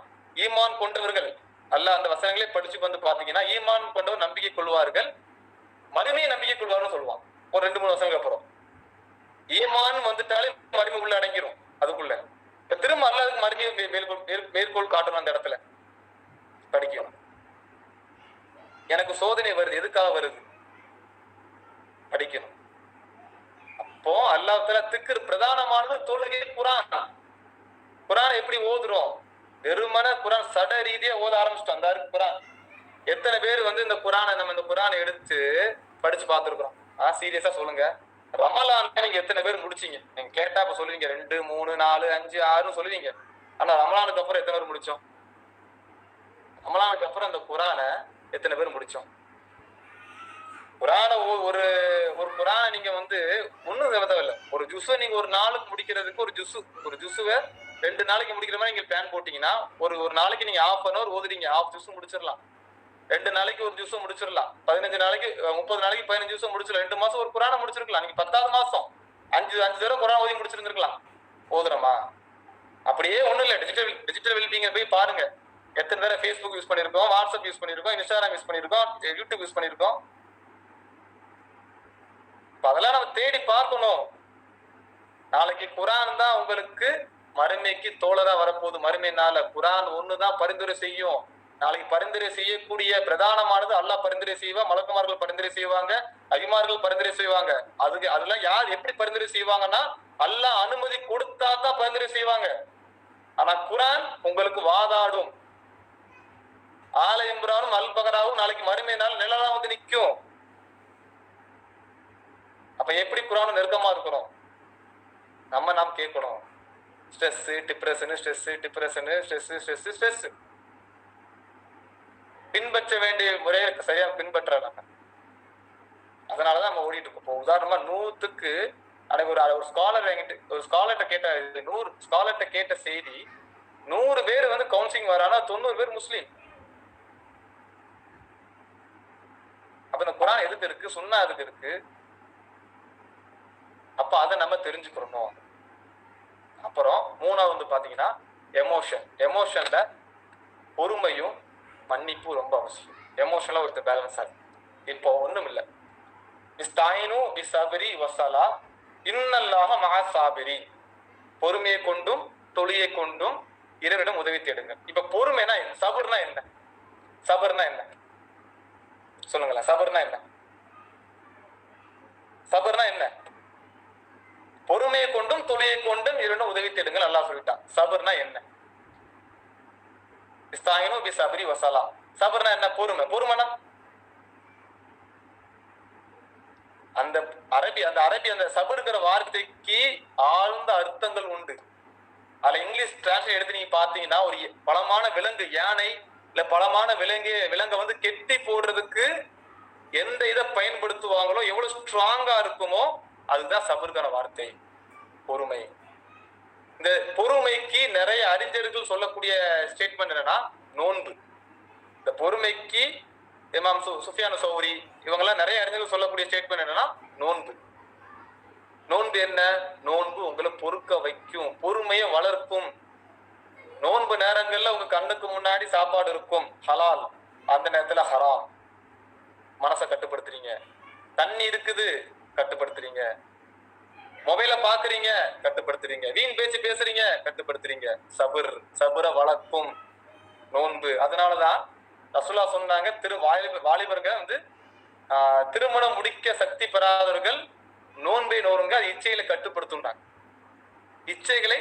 B: ஈமான் கொண்டவர்கள். அல்லாஹ் அந்த வசனங்களே படிச்சு வந்து பாத்தீங்கன்னா, ஈமான் கொண்டவர் நம்பிக்கை கொள்வார்கள், மறுமையை நம்பிக்கை கொள்வார்னு சொல்லுவான். ஒரு 2-3 வருஷங்களுக்கு அப்புறம் ஈமான் வந்துட்டாலே மறுமை உள்ள அடங்கிரும். அதுக்குள்ள திரும்ப அல்லாஹ்வுக்கு மறுமையை மேற்கோள் காட்டணும். அந்த இடத்துல படிக்கணும். எனக்கு சோதனை வருது, எதுக்காக வருது? படிக்கணும். அப்போ அல்லாஹ் தஆலா திக்ர் பிரதானமானது தொழுகை. குர்ஆன் எப்படி ஓதுறோம்? வெறுமனே குர்ஆன் சட ரீதியா ஓத ஆரம்பிச்சிட்டோம். அந்த குர்ஆன் எத்தனை பேர் வந்து இந்த குர்ஆனை நம்ம இந்த குர்ஆனை எடுத்து படிச்சு பார்த்துருக்கோம்? சீரியஸா சொல்லுங்க. ரமலான்ல நீங்க எத்தனை பேர் முடிச்சீங்க? நீங்க கேட்டா இப்ப சொல்லுவீங்க 2, 3, 4, 5, 6 சொல்லுவீங்க. ஆனா ரமலானுக்கு அப்புறம் எத்தனை பேர் முடிச்சோம்? ரமலானுக்கு அப்புறம் அந்த குர்ஆனை எத்தனை பேர் முடிச்சோம்? குர்ஆனை ஒரு குர்ஆனை நீங்க வந்து ஒண்ணும் தேவையில்லை. ஒரு ஜுஸை நீங்க ஒரு நாளுக்கு முடிக்கிறதுக்கு ஒரு ஜுஸுவை 2 நாளைக்கு முடிக்கிற மாதிரி நீங்க பிளான் போட்டீங்கன்னா ஒரு நாளைக்கு நீங்க 1/2 an hour ஓதுறீங்க, 1/2 ஜுஸ் முடிச்சிடலாம். 2 நாளைக்கு ஒரு ஜுஸை முடிச்சிடலாம். 15 நாளைக்கு 30 நாளைக்கு 15 ஜுஸை முடிச்சிடலாம். 2 மாசம் ஒரு குர்ஆனை முடிச்சிருக்கலாம். நீங்க 10வது மாசம் 5 தடவை குர்ஆன் ஓதி முடிச்சிருந்திருக்கலாம். ஓதுறோமா? அப்படியே ஒண்ணும் இல்லை. டிஜிட்டல் வெல்பீங்க போய் பாருங்க. எத்தனை தடவை ஃபேஸ்புக் யூஸ் பண்ணிருக்கோம், வாட்ஸ்அப் யூஸ் பண்ணிருக்கோம், இன்ஸ்டாகிராம் யூஸ் பண்ணிருக்கோம், யூடியூப் யூஸ் பண்ணிருக்கோம். அதெல்லாம் நம்ம தேடி பார்க்கணும். நாளைக்கு குர்ஆன் தான் உங்களுக்கு மறுமைக்கு தோழரா வரப்போகுது. மறுமை நாள குர்ஆன் ஒண்ணுதான் பரிந்துரை செய்யும். நாளைக்கு பரிந்துரை செய்யக்கூடிய பிரதானமானது அல்லாஹ் பரிந்துரை செய்வா, மலக்குமார்கள் பரிந்துரை செய்வாங்க, அகிமார்கள் பரிந்துரை செய்வாங்க. அதெல்லாம் யார் எப்படி பரிந்துரை செய்வாங்கன்னா, அல்லாஹ் அனுமதி கொடுத்தா தான் பரிந்துரை செய்வாங்க. ஆனா குர்ஆன் உங்களுக்கு வாதாடும். ஆல இம்ரானும் அல் பகராவும் நாளைக்கு மறுமை நாள் நிழலா வந்து நிற்கும். அப்ப எப்படி குர்ஆன் நெருக்கமா இருக்கிறோம்? நாம் கேட்கணும். ஸ்ட்ரெஸ், டிப்ரெஷன் பின்பற்ற வேண்டிய முறையை சரியா பின்பற்ற. அதனாலதான் நம்ம ஓடிட்டு இருக்கோம். உதாரணமா 100க்கு அன்னைக்கு ஒரு ஸ்காலர்ட்ட கேட்ட செய்தி, 100 பேர் வந்து கவுன்சிலிங் வரானா 90 பேர் முஸ்லீம். அப்ப இந்த குர்ஆன் எதுக்கு இருக்கு? சுன்னா எதுக்கு இருக்கு? அப்ப அதை நம்ம தெரிஞ்சுக்கணும். அப்புறம் 3வது பாத்தீங்கன்னா எமோஷன்ல பொறுமையும் மன்னிப்பு ரொம்ப அவசியம். எமோஷனலா ஒருத்தர் பேலன்ஸ் ஆகும். இப்போ ஒண்ணும் இல்லை, இஸ்தாயினு பிஸ்ஸப்ரி வஸ்ஸலா இன்னல்லாஹ மஅஸ் ஸாபிரீன். பொறுமையை கொண்டும் தொழியை கொண்டும் இறைவனிடம் உதவி தேடுங்க. இப்ப பொறுமைனா என்ன? சபர்னா என்ன? சபர்னா என்ன சொல்லுங்களேன். சபர்னா என்ன? சபர்னா என்ன? பொறுமையை கொண்டும் தொழியை கொண்டும் இறைவனிடம் உதவி தேடுங்கள் அல்லாஹ் சொல்லிட்டான். சபர்னா என்ன? இஸ்தாயினு பி சப்ரி வஸலா. சபர்னா என்ன? பொறுமை. பொறுமைனா அந்த அரபி சபருங்கிற வார்த்தைக்கு ஆழ்ந்த அர்த்தங்கள் உண்டு. அதுல இங்கிலீஷ் டிரான்ஸ்லேட் எடுத்து நீங்க பாத்தீங்கன்னா, ஒரு பலமான விலங்கு, யானை இல்ல பலமான விலங்கை வந்து கெட்டி போடுறதுக்கு எந்த இதை பயன்படுத்துவாங்களோ, எவ்வளவு ஸ்ட்ராங்கா இருக்குமோ அதுதான் சபருக்கான வார்த்தை, பொறுமை. இந்த பொறுமைக்கு நிறைய அறிஞர்கள் சொல்லக்கூடிய ஸ்டேட்மெண்ட் என்னன்னா நோன்பு. இந்த பொறுமைக்கு இமாம் சுஃபியான் சௌரி இவங்கெல்லாம் நிறைய அறிஞர்கள் சொல்லக்கூடிய ஸ்டேட்மெண்ட் என்னன்னா நோன்பு. நோன்பு என்ன? நோன்பு உங்களை பொறுக்க வைக்கும், பொறுமையை வளர்க்கும். நோன்பு நேரங்கள்ல உங்க கண்ணுக்கு முன்னாடி சாப்பாடு இருக்கும் ஹலால், அந்த நேரத்துல ஹராம், மனசை கட்டுப்படுத்துறீங்க. தண்ணி இருக்குது, கட்டுப்படுத்துறீங்க. மொபைல பாக்குறீங்க, கட்டுப்படுத்துறீங்க. வீண் பேச்சு பேசுறீங்க, கட்டுப்படுத்துறீங்க. சபுர வளர்க்கும் நோன்பு. அதனாலதான் ரசூலா சொன்னாங்க, வாலிபர்கள் வந்து திருமணம் முடிக்க சக்தி பெறாதவர்கள் நோன்பை நோருங்க, அது இச்சைகளை கட்டுப்படுத்தும். இச்சைகளை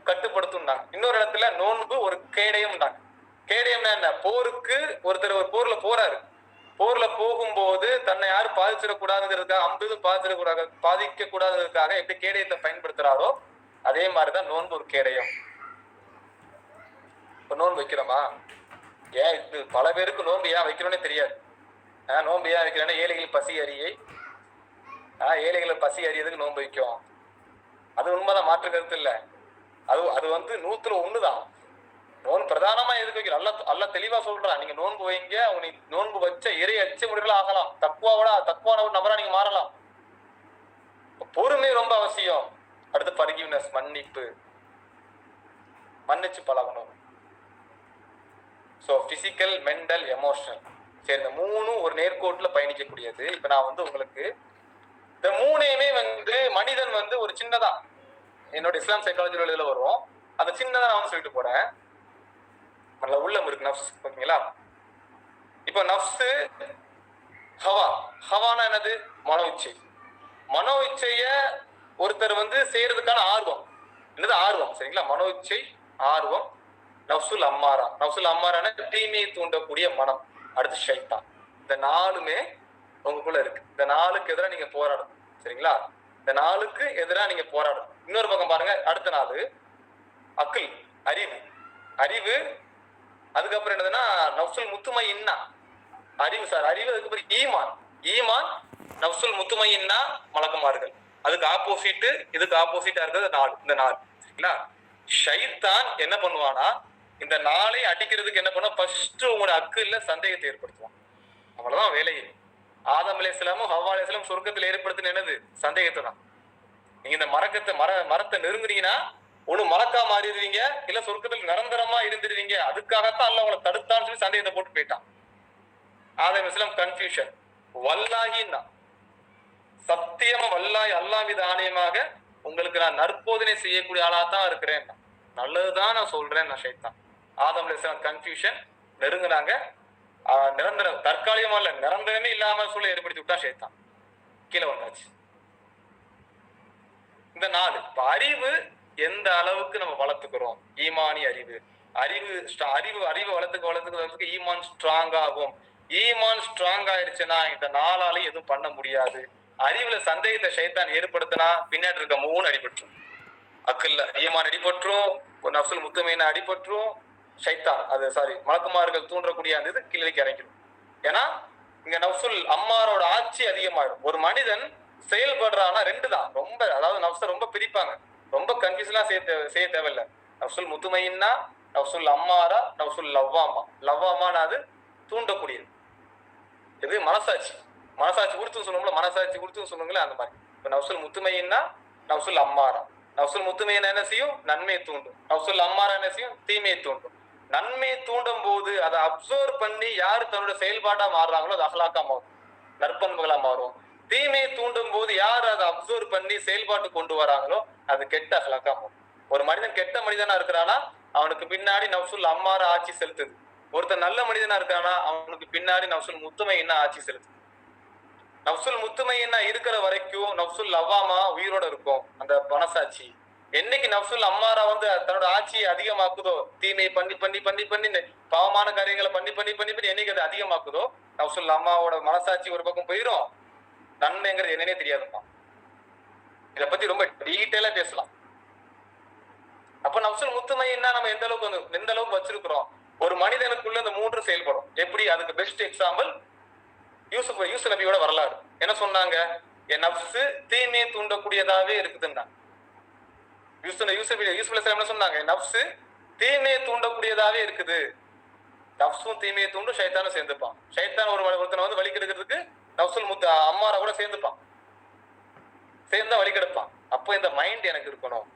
B: கட்டுப்படுத்தும். இன்னொரு இடத்துல நோன்பு ஒரு கேடயம். கேடயம்னா என்ன? போருக்கு ஒருத்தர் ஒரு போர்ல போறாரு, போர்ல போகும்போது தன்னை யாரும் பாதிச்சிடக்கூடாதுங்கிறதுக்காக, அம்பதும் பாதிக்க கூடாதுங்கிறதுக்காக எப்படி கேடயத்தை பயன்படுத்துறாரோ அதே மாதிரிதான் நோன்பு ஒரு கேடயம். இப்ப நோன்பு வைக்கிறோமா? ஏன் இது பல பேருக்கு நோன்பு ஏன் வைக்கிறோன்னே தெரியாது. நோன்பு ஏன் வைக்கிறேன்னா ஏழைகள் பசி அறியை, ஏழைகளை பசி அறியதுக்கு நோன்பு வைக்கும். அது உண்மைதான், மாற்று கருத்து இல்லை. அது வந்து 100% நோன்பு பிரதானமா எதுக்கு வைக்கிறோம்? அல்ல தெளிவா சொல்றான், நீங்க நோன்பு வைங்க, அவங்க நோன்பு வச்ச இறை அச்ச முடிவுகளா ஆகலாம், தக்குவான ஒரு நபரா நீங்க மாறலாம். பொறுமை ரொம்ப அவசியம். அடுத்து ஃபர்கிவ்னஸ், மன்னிப்பு, மன்னிச்சு பழகணும். ஸோ பிசிக்கல், மென்டல், எமோஷனல் சரி, இந்த மூணும் ஒரு நேர்கோட்டுல பயணிக்கக்கூடியது. இப்ப நான் வந்து உங்களுக்கு இந்த மூணையுமே வந்து மனிதன் வந்து ஒரு சின்னதா, என்னோட இஸ்லாம் சைக்காலஜி இதுல வரும், அந்த சின்னதா நான் வந்து சொல்லிட்டு போறேன். நல்ல உள்ளம் இருக்கு, நஃப்ஸ், ஓகேங்களா? இப்ப நஃப்ஸ், ஹவானா என்னது? மனோ இச்சை. மனோ இச்சைய ஒருத்தர் வந்து செய்யறதுக்கான ஆர்வம், என்னது? ஆர்வம், சரிங்களா? மனோ இச்சை, ஆர்வம். நஃப்சுல் அம்மாரா, நஃப்சுல் அம்மாரான தீமையை தூண்டக்கூடிய மனம். அடுத்து ஷைத்தான். இந்த நாலுமே உங்களுக்குள்ள இருக்கு. இந்த நாளுக்கு எதிராக நீங்க போராடணும், சரிங்களா? இந்த நாளுக்கு எதிராக நீங்க போராடணும். இன்னொரு பக்கம் பாருங்க, அடுத்த நாள் அக்கில், அறிவு. அதுக்கப்புறம் என்னதுன்னா நஃப்சுல் முத்துமையின்னா, அறிவு சார், அறிவு. அதுக்கப்புறம் ஈமான், நஃப்சுல் முத்துமையின்னா மலக்குமார்கள். அதுக்கு ஆப்போசிட், இதுக்கு ஆப்போசிட்டா இருக்கிறது நாள். இந்த நாள், சரிங்களா? ஷைத்தான் என்ன பண்ணுவானா, இந்த நாளை அடிக்கிறதுக்கு என்ன பண்ணுவான்? ஃபர்ஸ்ட் உங்களோட அக்குல சந்தேகத்தை ஏற்படுத்துவான். அவ்வளவுதான் வேலையே. ஆதம் அலைஹிஸ்ஸலாமும் ஹவ்வா அலைஹிஸ்ஸலாம் சொர்க்கத்தில் ஏற்படுத்தின என்னது? சந்தேகத்தை தான். நீங்க இந்த மரத்தை நெருங்குறீங்கன்னா ஒண்ணு மலக்கா மாறிடுவீங்க, இல்ல சொர்க்கத்தில் நிரந்தரமா இருந்துருவீங்க. அதுக்காகத்தான் அல்லாஹ் உங்களை தடுத்தான்னு சொல்லி சந்தேகத்தை போட்டு போயிட்டான். ஆதம் அலைஹிஸ்ஸலாம் கன்ஃபியூஷன். வல்லாஹின்னா, சத்தியமா வல்லாஹி, அல்லாஹ் மீது ஆணையமாக உங்களுக்கு நான் நற்போதனை செய்யக்கூடிய ஆளா தான் இருக்கிறேன், நல்லதுதான் நான் சொல்றேன். நான் ஷைத்தான். ஆதம் அலைஹிஸ்ஸலாம் கன்ஃபியூஷன், நெருங்குனாங்க. நிரந்தரம், தற்காலிகமா இல்ல, நிரந்தரமே இல்லாம சொல்ல ஏற்படுத்தி விட்டா ஷைத்தான். கீழே வந்தாச்சு. இந்த நாலு அறிவு எந்த அளவுக்கு நம்ம வளர்த்துக்கிறோம், ஈமானி அறிவு வளர்த்துக்கு ஈமான் ஸ்ட்ராங் ஆகும். ஈமான் ஸ்ட்ராங் ஆயிடுச்சுன்னா இந்த நாளாலையும் எதுவும் பண்ண முடியாது. அறிவுல சந்தேகத்தை ஷைத்தான் ஏற்படுத்தினா பின்னாடி இருக்க மூணு அடிபட்டுரும். அக்கல்ல ஈமான் அடிபட்டுரும், நஃப்சுல் முத்துமையின அடிபட்டுரும், ஷைத்தான் அது மலக்குமார்கள் தூண்டக்கூடிய அந்த இது கீழே இறங்கிடும். ஏன்னா இங்க நஃப்சுல் அம்மாரோட ஆட்சி அதிகமாயிடும். ஒரு மனிதன் செயல்படுறான்னா ரெண்டு தான், ரொம்ப, அதாவது நஃப்ஸை ரொம்ப பிரிப்பாங்க, ரொம்ப கன்ஃபியூஸ்லாம் செய்ய தேவையில்லை. நஃப்சுல் முத்துமையின்னா, நஃப்சுல் அம்மாரா, நஃப்சுல் லவ்வாமானா அது தூண்டக்கூடியது. இது மனசாட்சி கொடுத்துன்னு சொல்லுவோம்ல, மனசாட்சி கொடுத்துன்னு சொல்லுங்களேன், அந்த மாதிரி. இப்போ நஃப்சுல் முத்துமையின்னா நஃப்சுல் அம்மாரா, நஃப்சுல் முத்துமையின என்ன செய்யும்? நன்மையை தூண்டும். நஃப்சுல் அம்மாரா என்ன செய்யும்? தீமையை தூண்டும். நன்மையை தூண்டும் போது அதை அப்சர்வ் பண்ணி யாரு தன்னோட செயல்பாடா மாறுறாங்களோ அது அஹ்லாக்கா மாறும், நற்பண்புகளா மாறும். தீமையை தூண்டும் போது யார் அதை அப்சர்வ் பண்ணி செயல்பாட்டு கொண்டு வராங்களோ அது கெட்ட அஹ்லாக்கா மாறும். ஒரு மனிதன் கெட்ட மனிதனா இருக்கிறானா அவனுக்கு பின்னாடி நஃப்சுல் அம்மாரா ஆட்சி செலுத்துது. ஒருத்தர் நல்ல மனிதனா இருக்கானா அவனுக்கு பின்னாடி நஃப்சுல் முத்துமையின்னா ஆட்சி செலுத்துது. நஃப்சுல் முத்துமையின்னா இருக்கிற வரைக்கும் நஃப்சுல் லவ்வாமா உயிரோட இருக்கும். அந்த மனசாட்சி என்னைக்கு நஃப்சுல் அம்மாரா வந்து தன்னோட ஆட்சியை அதிகமாக்குதோ, தீமையை பண்ணி பண்ணி பண்ணி பண்ணி பாவமான காரியங்களை பண்ணி பண்ணி பண்ணி பண்ணி என்னைக்கு அது அதிகமாக்குதோ, நஃப்சுல் அம்மாவோட மனசாட்சி ஒரு பக்கம் போயிடும். நன்மைங்கிறது என்னன்னே தெரியாதுப்பா. இதை பத்தி ரொம்ப டீட்டெயிலா பேசலாம். அப்ப நஃப்சுல் முத்துமைன்னா நம்ம எந்த அளவுக்கு வச்சிருக்கிறோம். ஒரு மனிதனுக்குள்ள இந்த 3 செயல்படும். எப்படி? அதுக்கு பெஸ்ட் எக்ஸாம்பிள் யூசுப் நபியோட வரலாறு. என்ன சொன்னாங்க? என் நஃப்சு தீமையை தூண்டக்கூடியதாவே இருக்குதுன்னா யூசுப் அலைஹிஸ்ஸலாம் என்ன சொன்னாங்க? என் நஃப்சு தீமையை தூண்டக்கூடியதாவே இருக்குது. நஃப்சும் தீமையை தூண்டும், ஷைத்தானும் சேர்ந்துப்பான். ஷைத்தான் ஒருத்தனை வந்து வழி கெடுக்கிறதுக்கு நஃப்சுல் அம்மாரா கூட சேர்ந்துப்பான். சேர்ந்தா வழி கெடுப்பான். அப்போ இந்த மைண்ட் எனக்கு இருக்கணும்,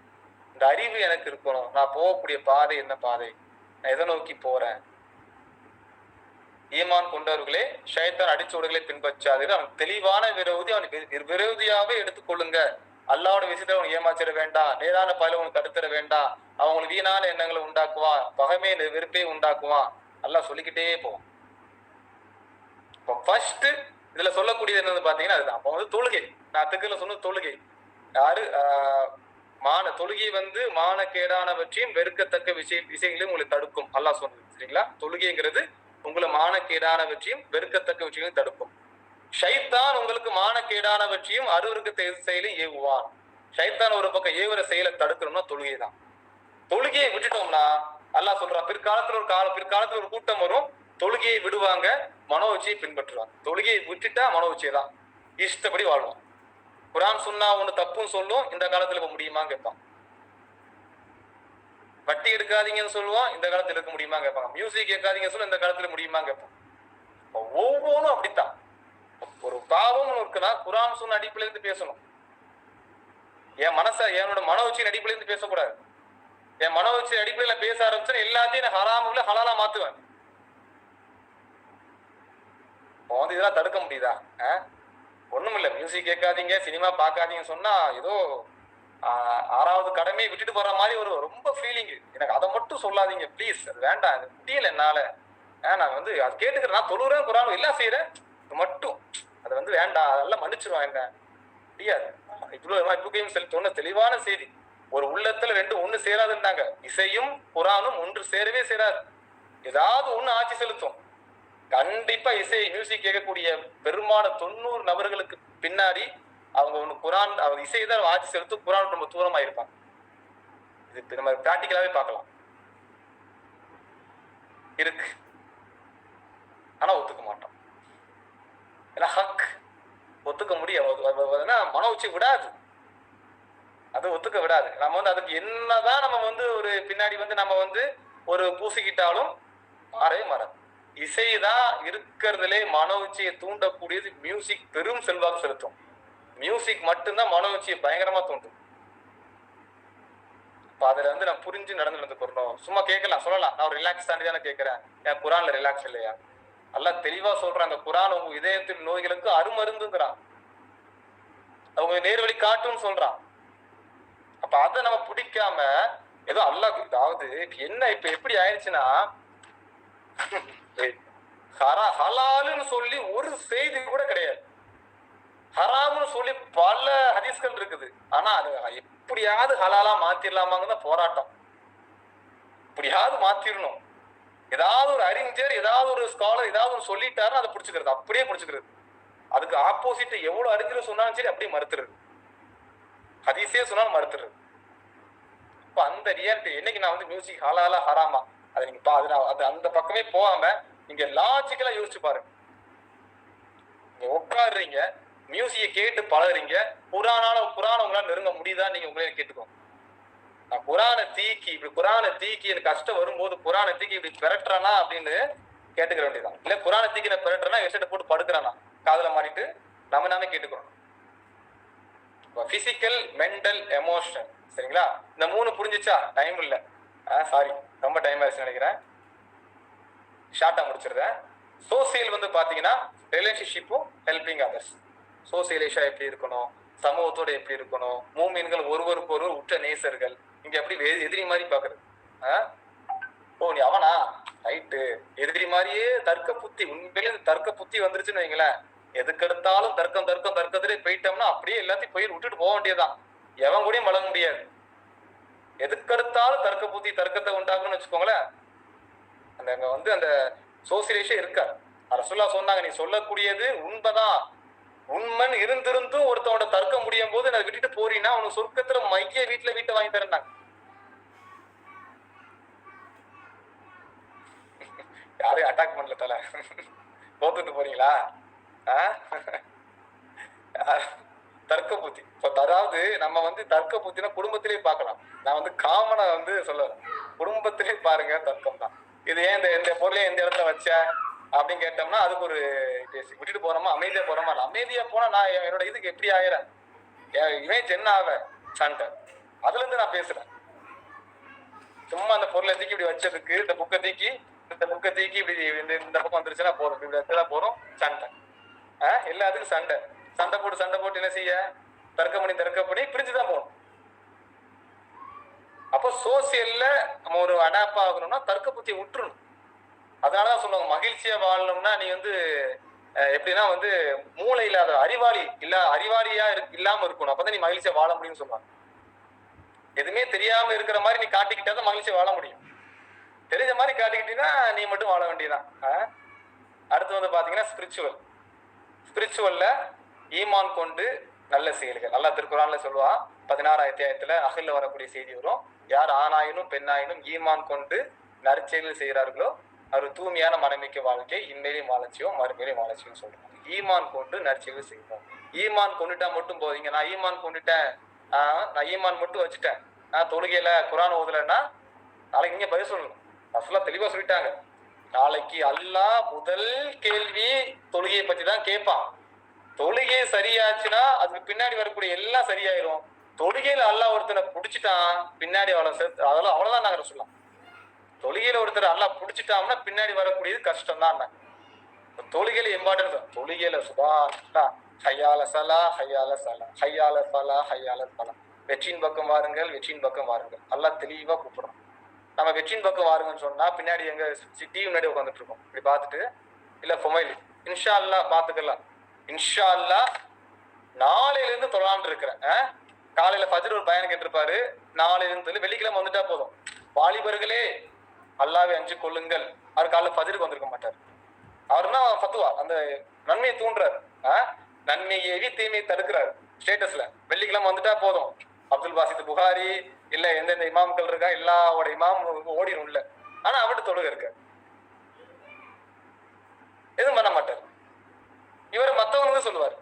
B: இந்த அறிவு எனக்கு இருக்கணும். நான் போகக்கூடிய பாதை என்ன பாதை, நான் எதை நோக்கி போறேன். ஈமான் கொண்டவர்களே ஷைத்தான் அடிச்சோடுகளை பின்பற்றாதீர்கள். அவன் தெளிவான விரோதி, அவன் விரோதியாவே எடுத்துக்கொள்ளுங்க. அல்லாஹ்வுடைய விஷயத்துல அவன் ஏமாச்சிட வேண்டாம், நேரான பாதையில அவனுக்கு தடுத்துட வேண்டாம். அவங்களுக்கு வீணான எண்ணங்களை உண்டாக்குவான், பகைமை வெறுப்பே உண்டாக்குவான். அல்லாஹ் சொல்லிக்கிட்டே போவான். இப்போ ஃபர்ஸ்ட் இதுல சொல்லக்கூடியது என்னன்னு பாத்தீங்கன்னா அதுதான். அப்போ வந்து தொழுகை, நான் அதுக்குள்ள சொன்ன தொழுகை யாரு தொழுகை வந்து மானக்கேடானவற்றையும் வெறுக்கத்தக்க விஷயங்களையும் உங்களை தடுக்கும். அல்லாஹ் சொன்னது சரிங்களா? தொழுகைங்கிறது உங்களை மானக்கேடானவற்றையும் வெறுக்கத்தக்க விஷயங்களையும் தடுக்கும். ஷைத்தான் உங்களுக்கு மானக்கேடானவற்றையும் அருவருக்க செயலையும் ஏவுவான். ஷைத்தான் ஒரு பக்கம் ஏவுற செயலை தடுக்கணும்னா தொழுகை தான். தொழுகையை விட்டுட்டோம்னா அல்லாஹ் சொல்றான், பிற்காலத்துல ஒரு கூட்டம் வரும், தொழுகையை விடுவாங்க, மனோவச்சியை பின்பற்றுவாங்க. தொழுகையை விட்டுட்டா மனோவச்சியை தான் இஷ்டப்படி வாழ்வான். குரான் சுன்னா ஒண்ணு தப்புன்னு சொல்லும், இந்த காலத்துல இப்ப முடியுமான்னு கேட்பான். வட்டி எடுக்காதீங்கன்னு சொல்லுவான், இந்த காலத்துல இருக்க முடியுமா கேட்பாங்க. மியூசிக் கேட்காதீங்க சொல்ல, இந்த காலத்துல முடியுமா கேட்பான். ஒவ்வொன்றும் அப்படித்தான். ஒரு பாவம் இருக்குன்னா குரான் சொன்ன அடிப்படையில இருந்து பேசணும். என்னோட மனோச்சியின் அடிப்படையில இருந்து பேசக்கூடாது. என் மனோச்சி அடிப்படையில பேச ஆரம்பிச்சா எல்லாத்தையும் நான் ஹராமுல ஹலாலா மாத்துவேன். வந்து இதெல்லாம் தடுக்க முடியுதா? ஒண்ணும் இல்ல, மியூசிக் கேட்காதீங்க, சினிமா பார்க்காதீங்கன்னு சொன்னா ஏதோ 6வது கடமையை விட்டுட்டு போற மாதிரி ஒரு ரொம்ப ஃபீலிங். எனக்கு அதை மட்டும் சொல்லாதீங்க ப்ளீஸ், அது வேண்டாம், அது முடியல என்னால. நான் வந்து அது கேட்டுக்கிறேன், நான் தொழுறேன், குரான் எல்லாம் செய்யறேன், மட்டும் அது வந்து வேண்டாம், அதெல்லாம் மன்னிச்சிருவான். என்ன முடியாது. இவ்வளவு சொன்ன தெளிவான செய்தி. ஒரு உள்ளத்துல ரெண்டு ஒண்ணு சேராதுன்னாங்க. இசையும் குரானும் ஒன்று சேரவே சேராது. ஏதாவது ஒண்ணு ஆட்சி செலுத்தும். கண்டிப்பா மியூசிக் கேட்கக்கூடிய பெரும்பாலான 90 நபர்களுக்கு பின்னாடி அவங்க ஒண்ணு குரான், அவங்க இசைதான் ஆட்சி செலுத்தும், குரான் ரொம்ப தூரமா இருப்பாங்க. இது நம்ம பிராக்டிக்கலாவே பார்க்கலாம். இருக்கு, ஆனா ஒத்துக்க மாட்டோம். ஏன்னா ஹக் ஒத்துக்க முடியாது, மன உச்சி விடாது, அது ஒத்துக்க விடாது. நம்ம வந்து அதுக்கு என்னதான் நம்ம வந்து ஒரு பின்னாடி வந்து நம்ம வந்து ஒரு பூசிக்கிட்டாலும் மாறவே மாறாது. இசைதான் இருக்கிறதுலே மன உச்சியை தூண்டக்கூடியது. மியூசிக் பெரும் செல்வாக்கு செலுத்தும். மியூசிக் மட்டும்தான் மன உச்சியை பயங்கரமா தூண்டும். இப்ப அதுல வந்து நான் புரிஞ்சு நடந்து போறோம். சும்மா கேட்கலாம், சொல்லலாம், நான் ஒரு ரிலாக்ஸ் தானே கேட்கிறேன், என் குரான்ல ரிலாக்ஸ் இல்லையா? அல்லாஹ் தெளிவா சொல்றான், அந்த குரான் உங்க இதயத்தின் நோய்களுக்கு அருமருந்துங்கிறான், அவங்க நேர்வழி காட்டுன்னு சொல்றான். அப்ப அதை நம்ம பிடிக்காம ஏதோ அல்லாஹ், அதாவது என்ன இப்ப எப்படி ஆயிடுச்சுன்னா, ஹலாலுன்னு சொல்லி ஒரு செய்தி கூட கிடையாது, ஹராம்னு சொல்லி பல ஹதீஸ்கள் இருக்குது. ஆனா அது எப்படியாவது ஹலாலா மாத்திரலாமாங்கதான் போராட்டம். இப்படியாவது மாத்திரணும். ஏதாவது ஒரு அறிஞர், ஏதாவது ஒரு ஸ்காலர் ஏதாவது ஒரு சொல்லிட்டாருன்னு அதை பிடிச்சுக்கிறது, அப்படியே பிடிச்சுக்கிறது. அதுக்கு ஆப்போசிட் எவ்வளவு அறிஞர் சொன்னாலும் சரி அப்படியே மறுத்துறது, ஹதீஸே சொன்னாலும் மறுத்துறது. இப்ப அந்த ரியாலிட்டி என்னைக்கு நான் வந்து மியூசிக் ஹலாலா ஹராமா அதை நீங்க அந்த பக்கமே போகாம நீங்க லாஜிக்கலா யோசிச்சு பாருங்க. நீங்க உட்காடுறீங்க, மியூசிக்கை கேட்டு பழகுறீங்க, குரான உங்களால நெருங்க முடியுதா நீங்க உங்களே கேட்டுக்கோங்க. நான் குரானை தீக்கி எனக்கு கஷ்டம் வரும்போது குரானை தீக்கி இப்படி பெறட்டுறானா அப்படின்னு கேட்டுக்கிற வேண்டியதான். இல்ல குரானை தீக்கி நான் பெறட்டுறேன்னா ஹெட்செட் போட்டு படுக்கிறானா காதுல மாறிட்டு நாமே கேட்டுக்கிறோம். பிசிக்கல், மென்டல், எமோஷனல், சரிங்களா? இந்த 3 புரிஞ்சிச்சா? டைம் இல்ல, சாரி, ரொம்ப டைம் ஆயிடுச்சு நினைக்கிறேன், ஷார்ட்டா முடிச்சிருந்தேன். சோசியல் வந்து பாத்தீங்கன்னா ரிலேஷன்ஷிப்பும் ஹெல்பிங் அதர்ஸ். சோசியலைஷா எப்படி இருக்கணும், சமூகத்தோட எப்படி இருக்கணும், மூமின்கள் ஒருவருக்கு ஒருவர் உற்ற நேசர்கள், இங்க எப்படி எதிரி மாதிரி பாக்குறது. ஓ நீ அவனா ரைட்டு, எதிரி மாதிரியே தர்க்க புத்தி. உண்மையிலே தர்க்க புத்தி வந்துருச்சுன்னு வைங்களேன், எதுக்கெடுத்தாலும் தர்க்கம் தர்க்கம் தர்க்கத்திலே போயிட்டோம்னா அப்படியே எல்லாத்தையும் போய் விட்டுட்டு போக வேண்டியதுதான். எவன் கூடயும் வளர முடியாது. எதுக்கெடுத்தாலும் தர்க்க புத்தி தர்க்கத்தை உண்டாகணும்னு வச்சுக்கோங்களேன், அந்த அந்த சோசியலேஷன் இருக்காது. ரசூலுல்லாஹ் சொன்னாங்க, நீ சொல்லக்கூடியது உண்மைதான், உண்மன் இருந்திருந்தும் ஒருத்தவனோட தர்க்கம் முடியும் போது அதை விட்டுட்டு போறீன்னா அவனுக்கு சொர்க்கத்துல மைய வீட்டை வாங்கி தரேன்னாங்க. யாரையும் அட்டாக் பண்ணல தல, தோத்துட்டு போறீங்களா? தர்க்க புத்தி. அதாவது நம்ம தர்க்க புத்தினா குடும்பத்திலே பார்க்கலாம். நான் காமனை சொல்லுறேன், குடும்பத்திலே பாருங்க தர்க்கம் தான். இது ஏன் இந்த பொருளையும் எந்த இடத்துல வச்ச அப்படின்னு கேட்டோம்னா அதுக்கு ஒரு விட்டுட்டு போறோமா, அமைதியா போறோமா? அமைதியா போனா நான் என்னோட இதுக்கு எப்படி ஆயிரேன், இமேஜ் என்ன ஆவ சண்டை. அதுல இருந்து நான் பேசுறேன். சும்மா அந்த பொருளை தூக்கி இப்படி வச்சதுக்கு இந்த புக்கை தூக்கி இப்படி இந்த பக்கம் வந்துருச்சுன்னா போறோம், இப்படி போறோம் சண்டை. எல்லாத்துக்கும் சண்டை போட்டு என்ன செய்ய, தர்க்கம் பண்ணி பிரிஞ்சுதான் போகணும். அப்போ சோசியல்ல நம்ம ஒரு அடாப்ட் ஆகணும்னா தர்க்க புத்தியை விட்டுறணும். அதனாலதான் சொல்லுவாங்க, மகிழ்ச்சியா வாழணும்னா நீ எப்படின்னா மூளை இல்லாத அறிவாளியா இல்லாம இருக்கணும், அப்பதான் நீ மகிழ்ச்சியா வாழ முடியும்னு சொல்லுவாங்க. எதுவுமே தெரியாம இருக்கிற மாதிரி நீ காட்டிக்கிட்டாதான் மகிழ்ச்சியா வாழ முடியும். தெரிஞ்ச மாதிரி காட்டிக்கிட்டீங்கன்னா நீ மட்டும் வாழ வேண்டியதான். அடுத்து பாத்தீங்கன்னா ஸ்பிரிச்சுவல்ல ஈமான் கொண்டு நல்ல செயல்கள். அல்லாஹ் திருக்குர்ஆன்ல சொல்லுவா, 16 அத்தியாயத்துல அஹ்ல்ல வரக்கூடிய செய்தி வரும், யார் ஆணாயினும் பெண்ணாயினும் ஈமான் கொண்டு நற்செயல்கள் செய்கிறார்களோ அவர் தூய்மையான மனமிக்க வாழ்க்கை இன்மையிலையும் வாழச்சியும் மறுமையிலையும் வாழச்சியும் சொல்றாங்க. ஈமான் கொண்டு நற்செயல்கள் செய்வோம். ஈமான் கொண்டுட்டா மட்டும் போதீங்க, நான் ஈமான் கொண்டுட்டேன், நான் ஈமான் மட்டும் வச்சுட்டேன், நான் தொழுகையில குர்ஆன் ஓதலைன்னா நாளைக்கு இங்க பதில் சொல்லணும். ரசூலுல்லாஹ் தெளிவா சொல்லிட்டாங்க, நாளைக்கு அல்லாஹ் முதல் கேள்வி தொழுகையை பத்தி தான் கேட்பான். தொழுகை சரியாச்சுன்னா அதுக்கு பின்னாடி வரக்கூடிய எல்லாம் சரியாயிரும். தொழுகையில அல்லாஹ் ஒருத்தனை புடிச்சிட்டான் பின்னாடி அதெல்லாம் அவ்வளவுதான் நாங்க சொல்லலாம். தொழுகையில ஒருத்தர் அல்லாஹ் புடிச்சிட்டான்னா பின்னாடி வரக்கூடியது கஷ்டம் தான். தொழுகையில இம்பார்ட்டன்ஸ், தொழுகையில சுபான் ஹய்யால சலா ஹய்யால சலா ஹய்யால ஃபலா ஹய்யால ஃபலா, வெற்றியின் பக்கம் வாருங்கள் வெற்றியின் பக்கம் வாருங்கள். அல்லாஹ் தெளிவா கூப்பிடுறோம். நம்ம வெற்றியின் பக்கம் வாருங்கன்னு சொன்னா பின்னாடி எங்க டிவி முன்னாடி உட்காந்துட்டு இருக்கோம், இப்படி பார்த்துட்டு இல்ல மொபைல் இன்ஷா அல்லாஹ் பாத்துக்கலாம், இன்ஷா அல்லாஹ் நாளையில இருந்து தொழான்னு இருக்கிறேன். காலையில ஃபஜ்ர் ஒரு பயான் கேட்டிருப்பாரு, நாளையில இருந்து வெள்ளிக்கிழமை வந்துட்டா போதும், வாலிபர்களே அல்லாஹ்வை அஞ்சு கொள்ளுங்கள். அவர் காலைல ஃபஜ்ருக்கு வந்திருக்க மாட்டார். அவருன்னா ஃபத்வா அந்த நன்மையை தூண்டுறாரு, நன்மையை ஏவி தீமையை தடுக்கிறாரு. ஸ்டேட்டஸ்ல வெள்ளிக்கிழமை வந்துட்டா போதும், அப்துல் பாசித் புகாரி இல்ல எந்தெந்த இமாம்கள் இருக்கா எல்லாவோட இமாம் ஓடிடும் இல்ல, ஆனா அவர்கிட்ட தொழுகை இருக்க எதுவும் பண்ண மாட்டார். இவர் மத்தவங்களுக்கு சொல்லுவார்,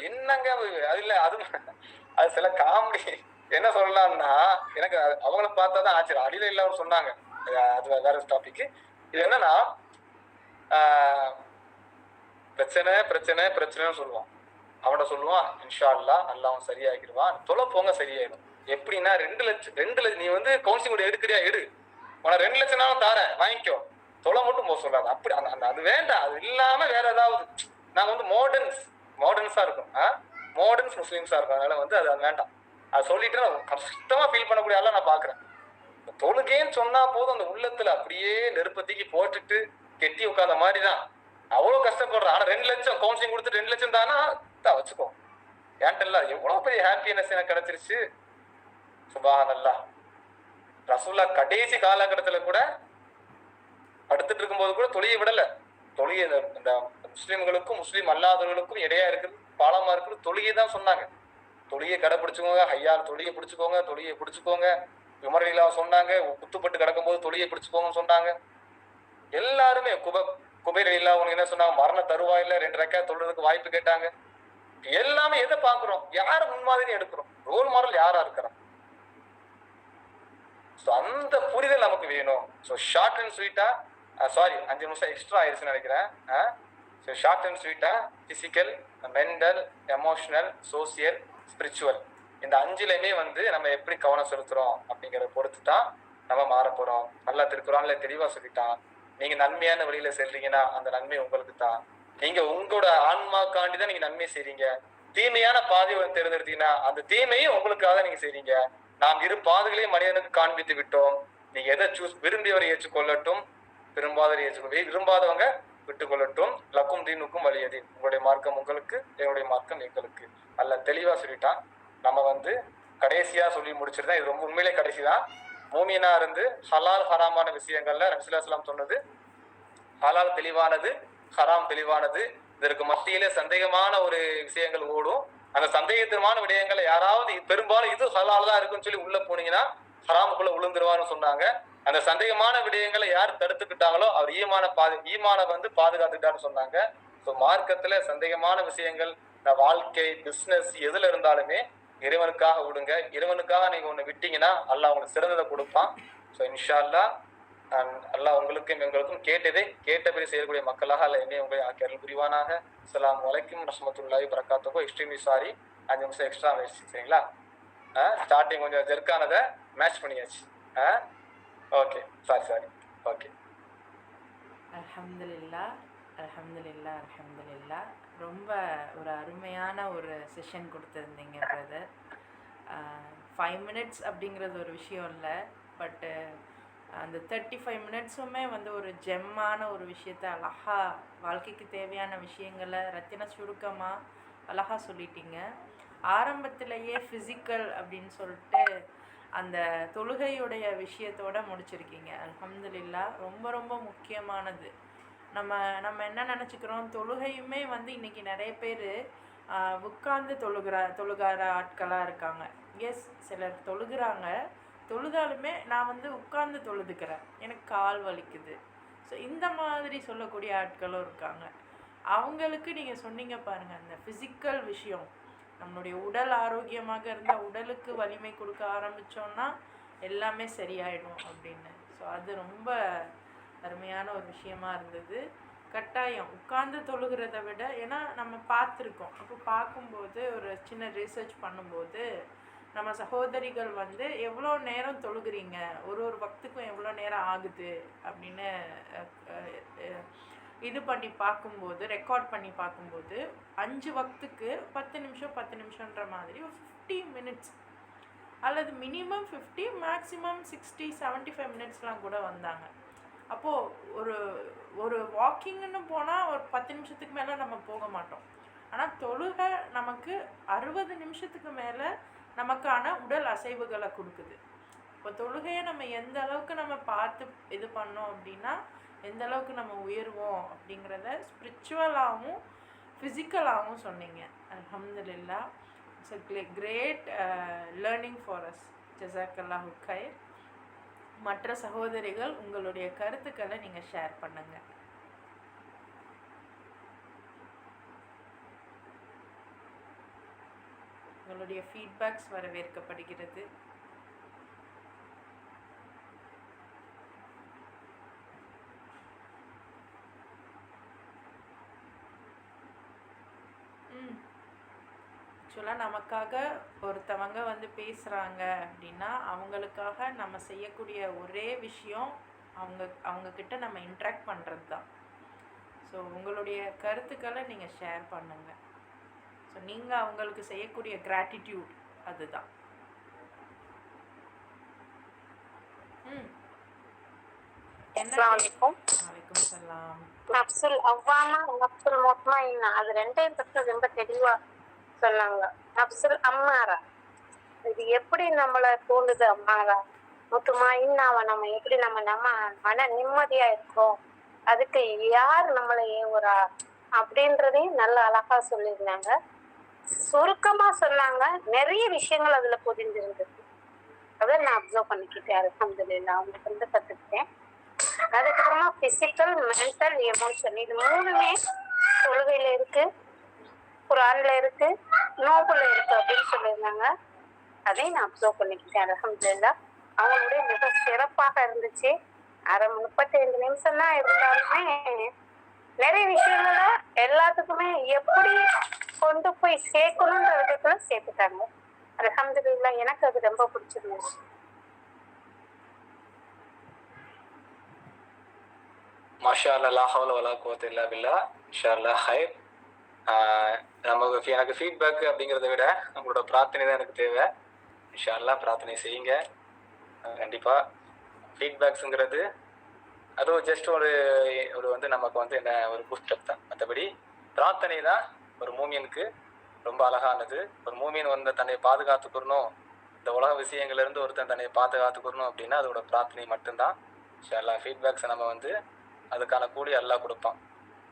B: என்னங்க அது இல்ல அது சில காமெடி என்ன சொல்லலாம்னா, எனக்கு அவங்கள பார்த்தாதான் ஆச்சரியம். அடியில இல்லாம சொன்னாங்க, அது வேற டாபிக். இது என்னன்னா பிரச்சனை பிரச்சனை பிரச்சனைன்னு சொல்லுவான். அவனை சொல்லுவான் இன்ஷா அல்லாஹ் அல்லாஹ் சரியாகிடுவான், தொலை போங்க சரியாயிடும். எப்படின்னா 2 லட்சம் நீ கவுன்சிலிங் எடுக்கிறியா எடு, உனக்கு 2 லட்சம்னாலும் தாரேன் வாங்கிக்கோ, தொலை மட்டும் போக சொல்லாது. அப்படி அது வேண்டாம். அது இல்லாம வேற ஏதாவது நாங்க மாடர்ன்ஸா இருக்கும், மாடர்ன்ஸ் முஸ்லீம்ஸா இருக்கும். அதனால அது வேண்டாம். அது சொல்லிட்டு நான் கஷ்டமா ஃபீல் பண்ணக்கூடிய ஆளா நான் பாக்குறேன். தொழுகேன்னு சொன்னா போதும் அந்த உள்ளத்துல அப்படியே நெருப்பத்திக்கு போட்டுட்டு கெட்டி உட்காந்த மாதிரிதான் அவ்வளவு கஷ்டப்படுறேன். ஆனா 2 லட்சம் கவுன்சிலிங் கொடுத்து 2 லட்சம் தானா வச்சுக்கோ, ஏன்டல்ல எவ்வளவு பெரிய ஹாப்பினஸ் எனக்கு கிடைச்சிருச்சு. சுப்ஹானல்லாஹ். ரசூலுல்லாஹ் கடைசி காலகட்டத்துல கூட படுத்துட்டு இருக்கும்போது கூட தொழியை விடல. தொழியை இந்த முஸ்லிம்களுக்கும் முஸ்லீம் அல்லாதவர்களுக்கும் இடையா இருக்குது, பாலமா இருக்குது, தொழுகை தான் சொன்னாங்க. தொழியை கடைபிடிச்சுக்கோங்க, ஹையால் தொழியை பிடிச்சுக்கோங்க, தொழியை பிடிச்சுக்கோங்க. விமரிலா சொன்னாங்க, குத்துப்பட்டு கிடக்கும் போது தொழியை பிடிச்சுக்கோங்கன்னு சொன்னாங்க. எல்லாருமே குபைர் இல்லா அவங்க என்ன சொன்னாங்க, மரண தருவாயில 2 ரக்காத் தொழுறதுக்கு வாய்ப்பு கேட்டாங்க. எல்லாமே எதை பாக்குறோம், யார முன்மாதிரி எடுக்கிறோம், ரோல் மாடல் யாரா இருக்கிறோம். அந்த புரிதல் நமக்கு வேணும். ஷார்ட் அண்ட் ஸ்வீட்டா, சாரி 5 நிமிஷம் எக்ஸ்ட்ரா ஆயிடுச்சுன்னு நினைக்கிறேன். ஷார்ட் அண்ட் ஸ்வீட்டா physical, mental, emotional, social, spiritual, இந்த 5லயுமே நம்ம எப்படி கவனம் செலுத்துறோம் அப்படிங்கறத பொறுத்து தான் நம்ம மாற போறோம். அல்லாஹ் திருக்குர்ஆன்ல தெளிவா சொல்லிட்டான், நீங்க நன்மையான வழியில செல்றீங்கன்னா அந்த நன்மை உங்களுக்கு தான். நீங்க உங்களோட ஆன்மாக்காண்டிதான் நீங்க நன்மை செய்றீங்க. தீமையான பாதையை தேர்ந்தெடுத்தீங்கன்னா அந்த தீமையும் உங்களுக்காக நீங்க செய்றீங்க. நாம் இரு பாதைகளையும் மனிதனுக்கு காண்பித்து விட்டோம். நீ எதை விரும்பியவரை ஏற்றுக்கொள்ளட்டும், விரும்பாதவரை விரும்பாதவங்க விட்டுக் கொள்ளட்டும். லக்கும் தீனுக்கும் வலியதீன். உங்களுடைய மார்க்கம் உங்களுக்கு, என்னுடைய மார்க்கம் எங்களுக்கு. அல்ல தெளிவா சொல்லிட்டான். நம்ம கடைசியா சொல்லி முடிச்சிருந்தேன். இது ரொம்ப உண்மையிலே கடைசிதான். மூமினா இருந்து ஹலால் ஹராமான விஷயங்கள்ல நபி ஸல்லல்லாஹு அலைஹி வஸல்லம் சொன்னது ஹலால் தெளிவானது, ஹராம் தெளிவானது. இதற்கு மத்தியிலே சந்தேகமான ஒரு விஷயங்கள் ஓடும். அந்த சந்தேகத்திற்கான விடயங்களை யாராவது பெரும்பாலும் இது ஹலால் தான் இருக்குன்னு சொல்லி உள்ள போனீங்கன்னா ஹராமுக்குள்ள விழுந்துருவான்னு சொன்னாங்க. அந்த சந்தேகமான விடயங்களை யார் தடுத்துக்கிட்டாங்களோ அவர் ஈமான பாதுகாத்துக்கிட்டான்னு சொன்னாங்க. ஸோ மார்க்கத்துல சந்தேகமான விஷயங்கள், இந்த வாழ்க்கை, பிசினஸ் எதுல இருந்தாலுமே இறைவனுக்காக விடுங்க. இறைவனுக்காக நீங்க ஒண்ணு விட்டீங்கன்னா அல்லாஹ் உங்களுக்கு சிறந்ததை கொடுப்பான். ஸோ இன்ஷா அல்லாஹ் அல்லாஹ் உங்களுக்கும் எங்களுக்கும் கேட்டபடி செய்யக்கூடிய மக்களாக அல்ல என்னை உங்களை அருள் புரிவானாக. அஸ்ஸலாமு அலைக்கும் ரஹ்மத்துல்லாஹி வபரகாத்துஹு. எக்ஸ்ட்ரீம்லி சாரி, 5 நிமிஷம் எக்ஸ்ட்ரா ஆயிடுச்சு. சரிங்களா? ஸ்டார்டிங் கொஞ்சம் ஜெர்க்கானதை மேட்ச் பண்ணியாச்சு. Okay, sorry. ஓகே,
A: அல்ஹம்துலில்லாஹ், அல்ஹம்துலில்லாஹ், அல்ஹம்துலில்லாஹ். ரொம்ப ஒரு அருமையான ஒரு செஷன் கொடுத்துருந்தீங்க பிரதர். 5 மினிட்ஸ் அப்படிங்கிறது ஒரு விஷயம் இல்லை, பட்டு அந்த 35 மினிட்ஸுமே ஒரு ஜெம்மான ஒரு விஷயத்த அழகா, வாழ்க்கைக்கு தேவையான விஷயங்களை ரத்தின சுருக்கமாக அழகா சொல்லிட்டீங்க. ஆரம்பத்திலேயே ஃபிசிக்கல் அப்படின்னு சொல்லிட்டு அந்த தொழுகையுடைய விஷயத்தோட முடிச்சிருக்கீங்க. அல்ஹம்துலில்லாஹ். ரொம்ப ரொம்ப முக்கியமானது. நம்ம என்ன நினச்சிக்கிறோம், தொழுகையுமே இன்றைக்கி நிறைய பேர் உட்கார்ந்து தொழுகிற ஆட்களாக இருக்காங்க. எஸ், சிலர் தொழுகிறாங்க, தொழுதாலுமே நான் உட்கார்ந்து தொழுதுக்கிறேன், எனக்கு கால் வலிக்குது. ஸோ இந்த மாதிரி சொல்லக்கூடிய ஆட்களும் இருக்காங்க. அவங்களுக்கு நீங்கள் சொன்னீங்க பாருங்கள், அந்த ஃபிசிக்கல் விஷயம், நம்மளுடைய உடல் ஆரோக்கியமாக இருந்தால் உடலுக்கு வலிமை கொடுக்க ஆரம்பித்தோன்னா எல்லாமே சரியாயிடும் அப்படின்னு. ஸோ அது ரொம்ப அருமையான ஒரு விஷயமா இருந்தது. கட்டாயம் உட்கார்ந்து தொழுகிறத விட, ஏன்னா நம்ம பார்த்துருக்கோம், அப்போ பார்க்கும்போது ஒரு சின்ன ரிசர்ச் பண்ணும்போது நம்ம சகோதரிகள் எவ்வளோ நேரம் தொழுகிறீங்க, ஒரு வக்துக்கும் எவ்வளோ நேரம் ஆகுது அப்படின்னு இது பண்ணி பார்க்கும்போது, ரெக்கார்ட் பண்ணி பார்க்கும்போது 5 வக்துக்கு 10 நிமிஷம்ன்ற மாதிரி ஒரு 50 மினிட்ஸ் அல்லது மினிமம் 50, மேக்ஸிமம் 60, 75 மினிட்ஸ்லாம் கூட வந்தாங்க. அப்போது ஒரு வாக்கிங்னு போனால் ஒரு 10 நிமிஷத்துக்கு மேலே நம்ம போக மாட்டோம். ஆனால் தொழுகை நமக்கு 60 நிமிஷத்துக்கு மேலே நமக்கான உடல் அசைவுகளை கொடுக்குது. இப்போ தொழுகையை நம்ம எந்த அளவுக்கு நம்ம பார்த்து இது பண்ணோம் அப்படின்னா எந்த அளவுக்கு நம்ம உயர்வோம் அப்படிங்கிறத ஸ்பிரிச்சுவலாகவும் ஃபிசிக்கலாகவும் சொன்னீங்க. அல்ஹம்துலில்லாஹ். It's a great learning for us. ஜஸாக்கல்லாஹு கைர். மற்ற சகோதரிகள் உங்களுடைய கருத்துக்களை நீங்கள் ஷேர் பண்ணுங்கள். உங்களுடைய ஃபீட்பேக்ஸ் வரவேற்கப்படுகிறது. ஆக்சுவலாக நமக்காக ஒருத்தவங்க பேசுகிறாங்க அப்படின்னா அவங்களுக்காக நம்ம செய்யக்கூடிய ஒரே விஷயம் அவங்கக்கிட்ட நம்ம இன்ட்ராக்ட் பண்ணுறது தான். ஸோ உங்களுடைய கருத்துக்களை நீங்கள் ஷேர் பண்ணுங்கள். ஸோ நீங்கள் அவங்களுக்கு செய்யக்கூடிய கிராட்டிடியூட் அதுதான். வலைக்கும் சலாம்.
C: நப்சுல் அவ்வாமா, நப்சுல் முத்மஇன்னா, அது ரெண்டையும் பற்றி ரொம்ப தெளிவா சொன்னாங்க. நப்சுல் அம்மாரா, இது எப்படி நம்மளை தூண்டுது, அம்மாரா முத்துமாயின்னாவை நம்ம எப்படி நம்ம மன நிம்மதியா இருக்கோம், அதுக்கு யார் நம்மளை ஏவுறா அப்படின்றதையும் நல்ல அழகா சொல்லியிருந்தாங்க. சுருக்கமா சொன்னாங்க, நிறைய விஷயங்கள் அதுல பொதிந்திருந்தது. அதை நான் அப்சர்வ் பண்ணிக்கிட்டேன். அல்ஹம்துலில்லாஹ், அவங்களுக்கு கத்துக்கிட்டேன். அதுக்கப்புறமா பிசிக்கல், மென்டல், எமோஷன், இது மூணுமே தொழுகையில இருக்கு, குர்ஆன்ல இருக்கு, நோபுல இருக்கு அப்படின்னு சொல்லியிருந்தாங்க. அதையும் நான் அப்சர்வ் பண்ணிக்கிட்டேன். அல்ஹம்துலில்லாஹ், அவங்களுடைய மிக சிறப்பாக இருந்துச்சு. 35 நிமிஷம் தான் இருந்தாலுமே நிறைய விஷயங்கள எல்லாத்துக்குமே எப்படி கொண்டு போய் சேர்க்கணுன்ற விதத்துல சேர்த்துட்டாங்க. அல்ஹம்துலில்லாஹ், எனக்கு அது ரொம்ப பிடிச்சிருந்துச்சு.
B: மாஷா அல்லாஹ், லா ஹவ்ல வலா குவத்த இல்லா பில்லாஹ். இன்ஷா அல்லாஹ் ஹைர். எனக்கு ஃபீட்பேக் அப்படிங்கிறத விட உங்களோட பிரார்த்தனை தான் எனக்கு தேவை. இன்ஷா அல்லாஹ் பிரார்த்தனை செய்யுங்க. கண்டிப்பாக ஃபீட்பேக்ஸுங்கிறது அதுவும் ஜஸ்ட் ஒரு ஒரு வந்து நமக்கு வந்து என்ன ஒரு பூஸ்டப் தான். மற்றபடி பிரார்த்தனை தான் ஒரு மூமியனுக்கு ரொம்ப அழகானது. ஒரு மூமியன் வந்து தன்னை பாதுகாத்துக்கணும், இந்த உலக விஷயங்கள்ல இருந்து ஒருத்தன் தன்னை பாதுகாத்துக்கணும் அப்படின்னா அதோட பிரார்த்தனை மட்டும்தான். இன்ஷா அல்லாஹ் ஃபீட்பேக்ஸை நம்ம வந்து அதுக்கான கூலி அல்லாஹ் கொடுப்பான்.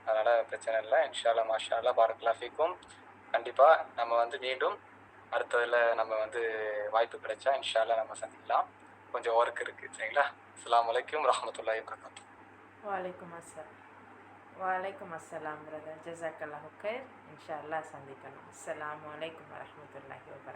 B: அதனால பிரச்சனை இல்லை. இன்ஷா அல்லாஹ் மாஷா அல்லாஹ் பாரக்கல்லாஹு ஃபீக்கும். கண்டிப்பா நம்ம வந்து மீண்டும் அடுத்ததுல நம்ம வந்து வாய்ப்பு கிடைச்சா இன்ஷா அல்லாஹ் நம்ம சந்திக்கலாம். கொஞ்சம் ஒர்க் இருக்கு சரிங்களா. அஸ்ஸலாமு அலைக்கும் வரஹ்மத்துல்லாஹி வபரகாத்துஹு.
A: வலைக்கும் அஸ்ஸலாம் பிரதர். ஜஸாக்கல்லாஹு கைர். இன்ஷா அல்லாஹ் சந்திக்கணும். அஸ்ஸலாமு அலைக்கும் வரஹ்மத்துல்லாஹி வபரகாத்துஹு.